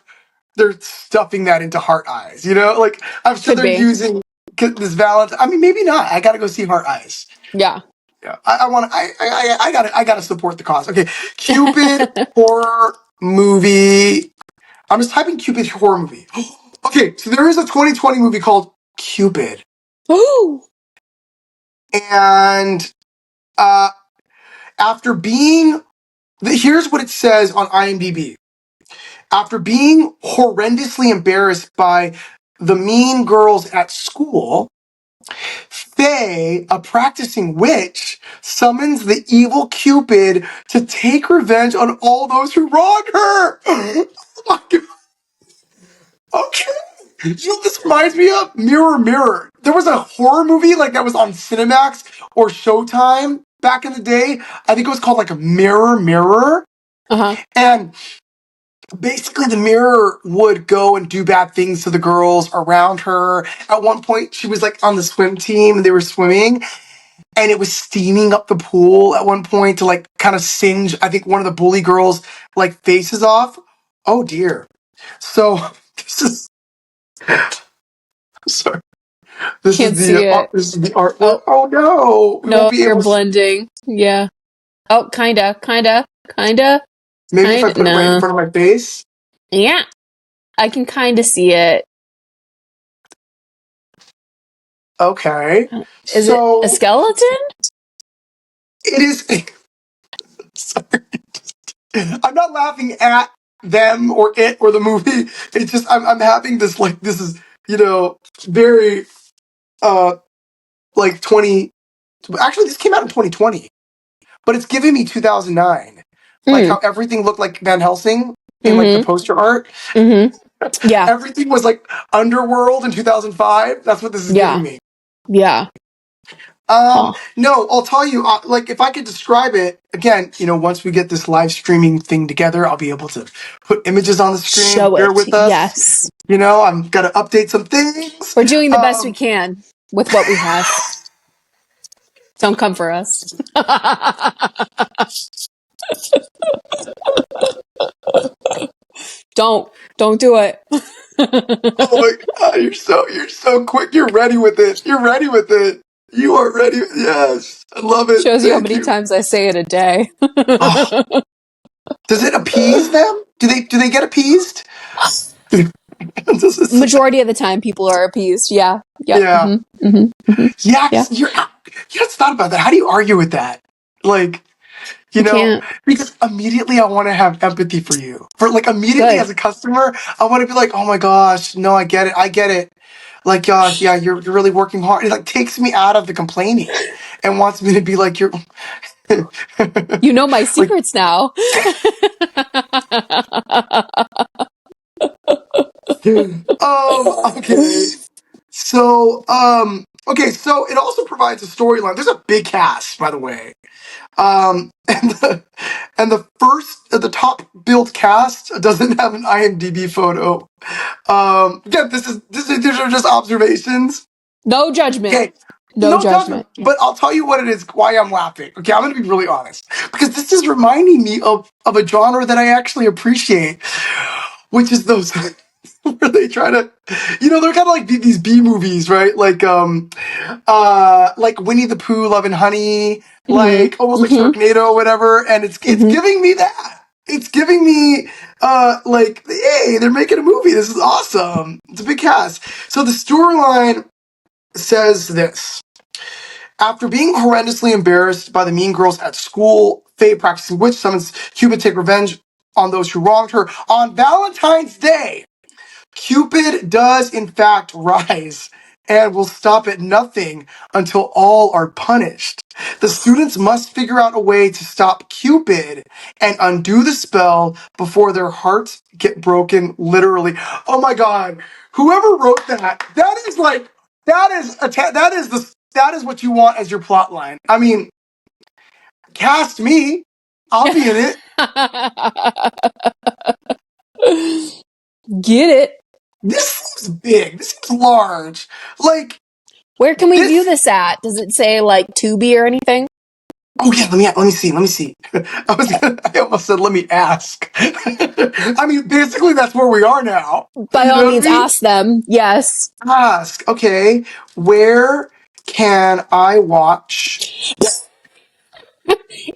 they're stuffing that into heart eyes. Like I'm sure Could they're be. using this Valentine. I mean, maybe not. I gotta go see heart eyes. Yeah. Yeah, I want to. I gotta support the cause. Okay, Cupid horror movie. I'm just typing Cupid horror movie. Okay, so there is a 2020 movie called Cupid, Ooh. and uh, after being, here's what it says on IMDb. After being horrendously embarrassed by the mean girls at school, Faye, a practicing witch, summons the evil Cupid to take revenge on all those who wronged her. Oh my god. Okay. You know, this reminds me of Mirror Mirror. There was a horror movie like that was on Cinemax or Showtime back in the day. I think it was called like Mirror Mirror. Uh-huh. And basically the mirror would go and do bad things to the girls around her. At one point she was like on the swim team and they were swimming and it was steaming up the pool at one point to like kind of singe, I think, one of the bully girls like faces off. Oh dear. So this is sorry. Can't see it. This is the artwork. Oh, Oh no. We won't no, be you're able to blending. Yeah. Oh, kinda. maybe if I put it right in No. front of my face. Yeah. I can kinda see it. Okay. Is it a So skeleton? it is sorry. I'm not laughing at them or it or the movie. It's just I'm having this like this is very uh like 20. Actually, this came out in 2020, but it's giving me 2009. Like Mm. how everything looked like Van Helsing in like the Mm-hmm. poster art. Mm-hmm. Yeah. Everything was like Underworld in 2005. That's what this is giving Yeah. me. Yeah. Huh. No, I'll tell you, like, if I could describe it, again, once we get this live streaming thing together, I'll be able to put images on the screen. Show Bear it. with us. Yes. I'm got to update some things. We're doing the best we can with what we have. Don't come for us. Don't do it. Oh my god, you're so quick. You're ready with it. You're ready with it. You are ready. Yes. I love it. Shows you how Thank many you. times I say it a day. Oh, does it appease them? Do they get appeased? Does it- Majority of the time, people are appeased. Yeah. Yep. yeah. Mm-hmm. Mm-hmm. Mm-hmm. Yeah, Yeah. 'cause you just thought about that. How do you argue with that? Like, You can't. because immediately I want to have empathy for you. For like immediately Good. as a customer, I want to be like, oh my gosh, no, I get it. I get it. Like, gosh, yeah, you're really working hard. It like takes me out of the complaining and wants me to be like, you're You know my like, secrets now. okay. So, so it also provides a storyline. There's a big cast, by the way. And the top built cast doesn't have an IMDb photo. Again, these are just observations. No judgment. Okay, No no judgment, judgment. but I'll tell you what it is. Why I'm laughing. Okay, I'm gonna be really honest because this is reminding me of a genre that I actually appreciate, which is those where they try to, they're kind of like these B movies, right? Like Winnie the Pooh, Love and Honey, like Mm-hmm. almost like Mm-hmm. Sharknado or whatever, and it's Mm-hmm. giving me that. It's giving me like, hey, they're making a movie. This is awesome. It's a big cast. So the storyline says this. After being horrendously embarrassed by the mean girls at school, Faye, practicing witch, summons Cupid to take revenge on those who wronged her. On Valentine's Day, Cupid does in fact rise and will stop at nothing until all are punished. The students must figure out a way to stop Cupid and undo the spell before their hearts get broken, literally. Oh my god. Whoever wrote that is like that is what you want as your plot line. I mean, cast me. I'll be in it. Get it. This seems big. This seems large. Like Where can we view this. this at? Does it say like Tubi or anything? Oh yeah, let me see. I almost said let me ask. I mean, basically that's where we are now. By You all know what I means, mean? ask them. Yes. Ask. Okay, where can I watch Does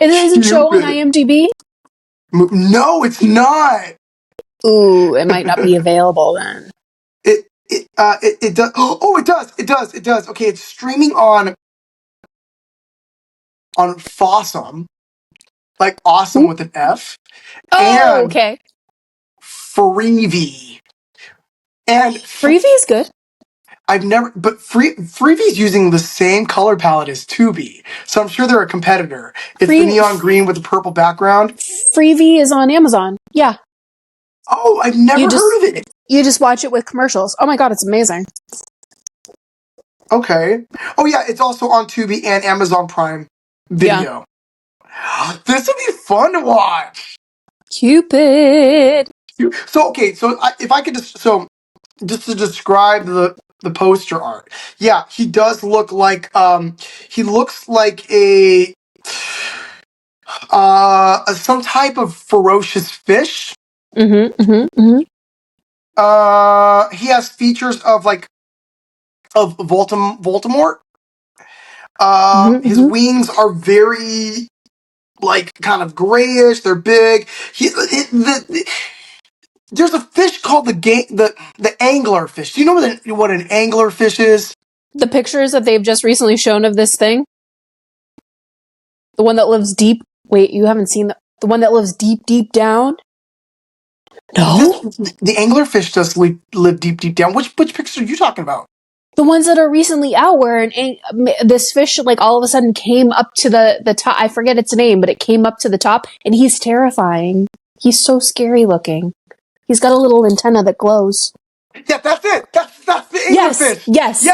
it show on Cupid? IMDb? No, it's not. Ooh, it might not be available then. It does. Oh, it does. Okay, it's streaming on Fossum, like awesome Ooh. with an F, Oh, and okay. Freevee. And Freevee is good. I've never, but Freebie's using the same color palette as Tubi, so I'm sure they're a competitor. It's the neon green with the purple background. Freevee is on Amazon. Yeah. Oh, I've never heard of it. You just watch it with commercials. Oh my god, it's amazing. Okay. Oh yeah, it's also on Tubi and Amazon Prime Video. Yeah. This would be fun to watch. Cupid. So okay, so if I could just to describe the poster art, yeah, he does look like he looks like a some type of ferocious fish. He has features of Voldemort. His wings are very like kind of grayish. They're big. There's a fish called the angler fish. Do you know what an angler fish is? The pictures that they've just recently shown of this thing, the one that lives deep. Wait, you haven't seen the one that lives deep down? No, the anglerfish does live deep down. Which picture are you talking about? The ones that are recently out, where this fish, like, all of a sudden came up to the top. I forget its name, but it came up to the top, and he's terrifying. He's so scary looking. He's got a little antenna that glows. Yeah, that's it. That's the anglerfish. Yes.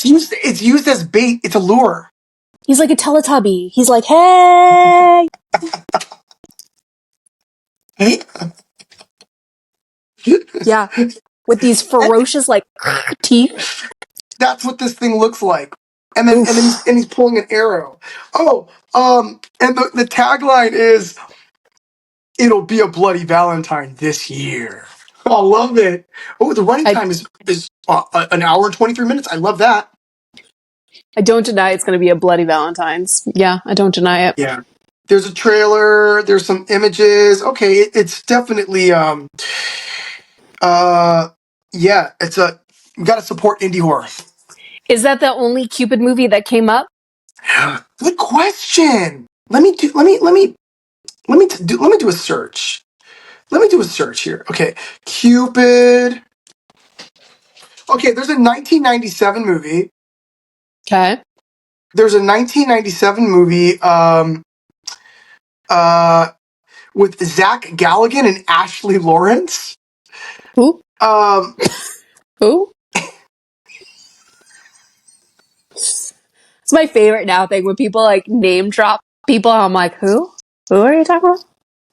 It's used as bait. It's a lure. He's like a Teletubby. He's like, hey. Yeah, with these ferocious teeth. That's what this thing looks like. And then he's pulling an arrow. Oh, and the tagline is, "It'll be a bloody Valentine this year." I love it. Oh, the running time is an hour and 23 minutes. I love that. I don't deny it's going to be a bloody Valentine's. Yeah, I don't deny it. Yeah. There's a trailer. There's some images. Okay, it's definitely yeah. We got to support indie horror. Is that the only Cupid movie that came up? Good question. Let me do a search. Let me do a search here. Okay, Cupid. Okay, there's a 1997 movie. Okay. There's a 1997 movie with Zach Galligan and Ashley Lawrence. Who? Who? It's my favorite now thing when people name drop people. I'm like, who? Who are you talking about?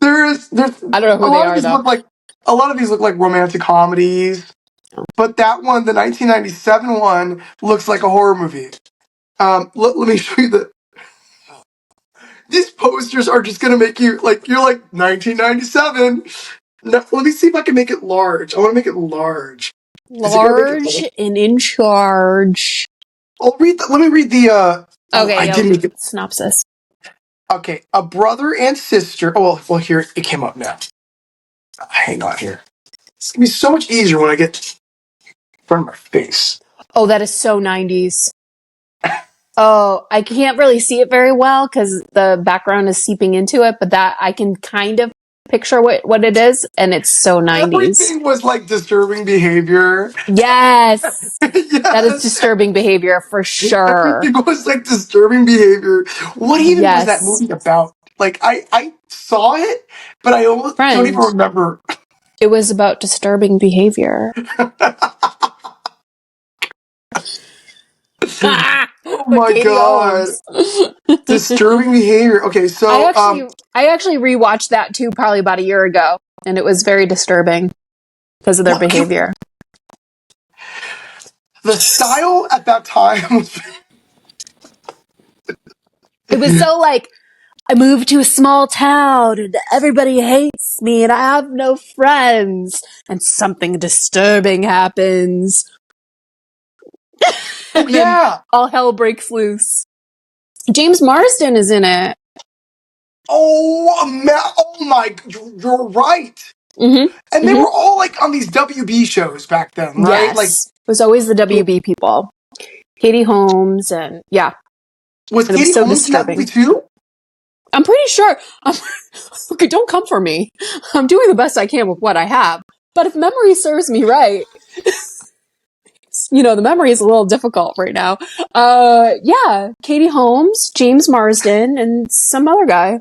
There's I don't know who they are though. A lot of these look like romantic comedies, but that one, the 1997 one, looks like a horror movie. Let me show you these posters are just gonna make you you're like 1997. No, let me see if I can make it large. I want to make it large. Large and in charge. Let me read the. Okay, I didn't make it. Synopsis. Okay, a brother and sister. Oh well, here it came up now. Hang on here. It's gonna be so much easier when I get in front of my face. Oh, that is so 90s. Oh, I can't really see it very well because the background is seeping into it, but that I can kind of picture what it is, and it's so 90s. Everything was like disturbing behavior. Yes. Yes. That is disturbing behavior for sure. Everything was like disturbing behavior. What even was that movie about? Like I saw it, but I almost don't even remember. It was about disturbing behavior. Oh my god. Disturbing behavior. Okay, so I actually rewatched that too probably about a year ago, and it was very disturbing because of their behavior. The style at that time was it was so I moved to a small town and everybody hates me and I have no friends and something disturbing happens. And then all hell breaks loose. James Marsden is in it. Oh my, you're right. Mm-hmm. And they were all on these WB shows back then, right? Yes. It was always the WB people. Katie Holmes and Was Katie Holmes in that movie too? I'm pretty sure. Okay, don't come for me. I'm doing the best I can with what I have. But if memory serves me right, the memory is a little difficult right now. Yeah, Katie Holmes, James Marsden, and some other guy.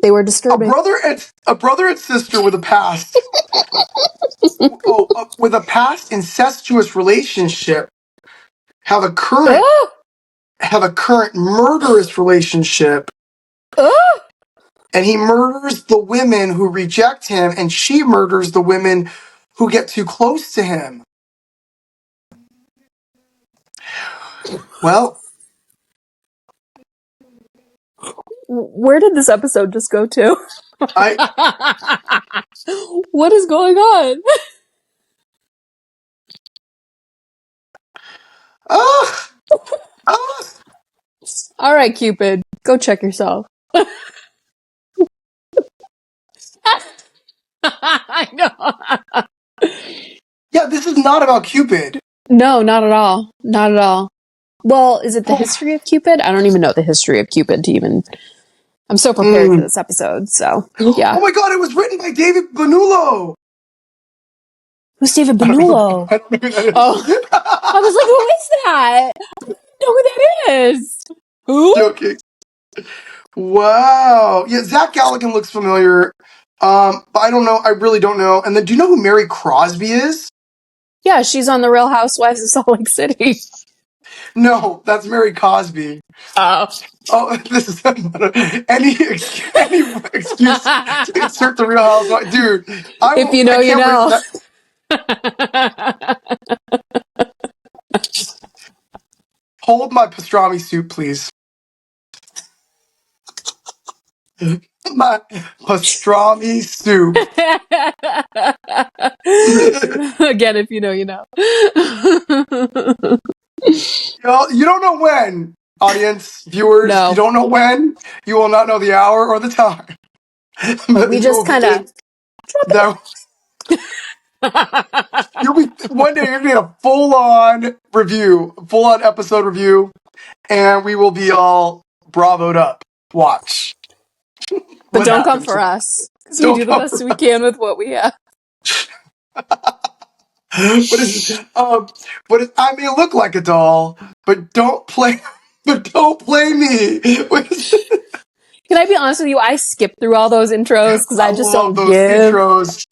They were disturbing. A brother and sister with a past. With a past incestuous relationship have a current murderous relationship, and he murders the women who reject him, and she murders the women who get too close to him. Well, where did this episode just go to? What is going on? All right, Cupid, go check yourself. I know. Yeah, this is not about Cupid. No, not at all. Not at all. Well, is it the history of Cupid? I don't even know the history of Cupid to even... I'm so prepared for this episode, so, yeah. Oh my god, it was written by David Bonullo! Who's David Bonullo? I don't know who that is. Oh, I was like, who is that? I don't know who that is. Who? Joking. Wow. Yeah, Zach Galligan looks familiar. But I don't know. I really don't know. And then, do you know who Mary Crosby is? Yeah, she's on The Real Housewives of Salt Lake City. No, that's Mary Cosby. Oh. Oh, this is any excuse to insert the Real Housewives. Dude, if you know, you know. Hold my pastrami soup, please. My pastrami soup. Again, if you know, you know. You don't know when, audience, viewers. No. You don't know when. You will not know the hour or the time. We just kind of... One day you're going to get a full-on review, full-on episode review, and we will be all bravoed up. Watch. But don't come for us, because we do the best we can with what we have. I may look like a doll, but don't play me. Can I be honest with you? I skip through all those intros because I just don't those give intros.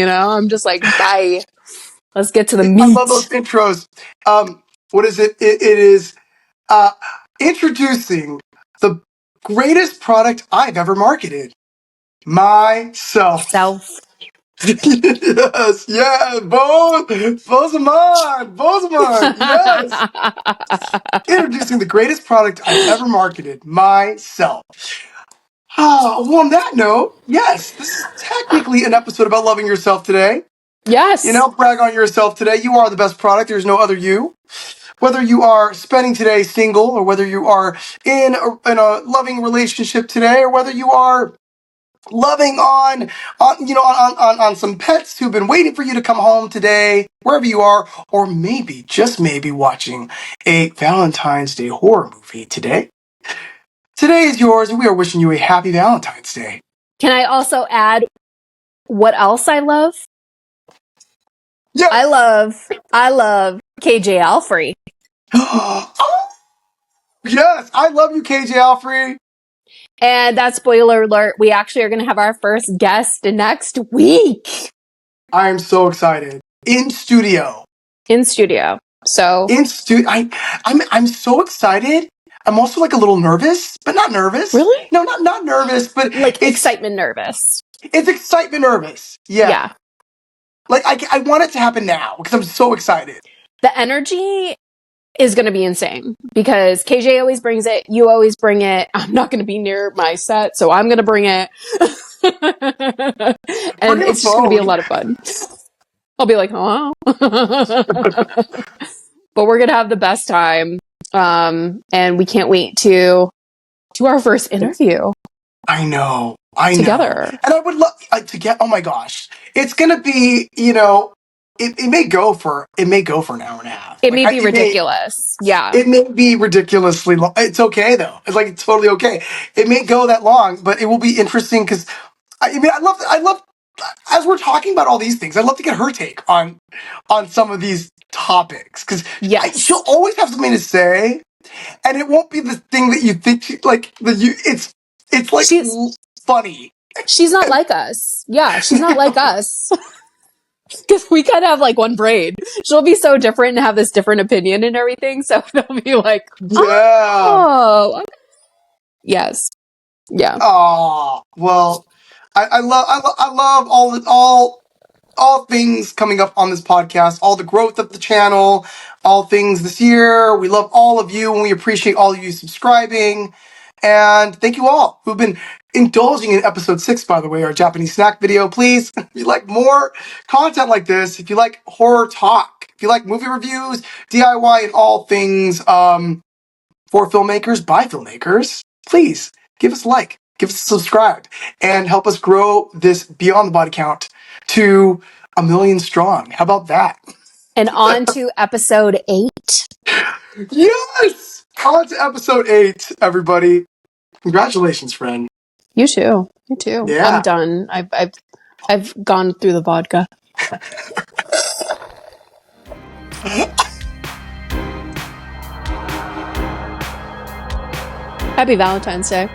I'm just like, bye. Let's get to the meat. I love those intros. What is it? It is introducing the greatest product I've ever marketed. Myself. Yes, Bozeman, yes. Introducing the greatest product I've ever marketed, myself. Well, on that note, yes, this is technically an episode about loving yourself today. Yes. Brag on yourself today. You are the best product. There's no other you. Whether you are spending today single, or whether you are in a loving relationship today, or whether you are loving on some pets who've been waiting for you to come home today, wherever you are, or maybe, just maybe, watching a Valentine's Day horror movie today. Today is yours, and we are wishing you a happy Valentine's Day. Can I also add what else I love? Yeah. I love KJ Alfrey. Yes, I love you, KJ Alfrey. And that spoiler alert, we actually are going to have our first guest next week. I am so excited. In studio. So I'm so excited. I'm also like a little nervous, but not nervous. Really? No, not nervous, but like excitement nervous. It's excitement nervous. Yeah. Like I want it to happen now because I'm so excited. The energy is going to be insane because KJ always brings it. You always bring it. I'm not going to be near my set, so I'm going to bring it. And it's just going to be a lot of fun. I'll be like, hello. But we're going to have the best time. And we can't wait to do our first interview. I know. Together. And I would love to get, oh my gosh. It's going to be, it may go for an hour and a half. It may be ridiculous. Yeah. It may be ridiculously long. It's okay though. It's like, it's totally okay. It may go that long, but it will be interesting because I love as we're talking about all these things, I'd love to get her take on some of these topics, because Yes. she'll always have something to say, and it won't be the thing that you think she like. It's like funny. She's not like us. Yeah, she's not like us. Because we kind of have like one brain. She'll be so different and have this different opinion and everything. So it'll be like, oh, okay. Yes, yeah. Oh well, I love all things coming up on this podcast, all the growth of the channel, all things this year. We love all of you, and we appreciate all of you subscribing. And thank you all who've been indulging in episode 6, by the way, our Japanese snack video. Please, if you like more content like this, if you like horror talk, if you like movie reviews, DIY, and all things for filmmakers, by filmmakers, please give us a like, give us a subscribe, and help us grow this Beyond the Body Count to 1 million strong. How about that? And on to episode 8. Yes! On to episode 8, everybody. Congratulations, friend. You too. You too. Yeah. I'm done. I've gone through the vodka. Happy Valentine's Day.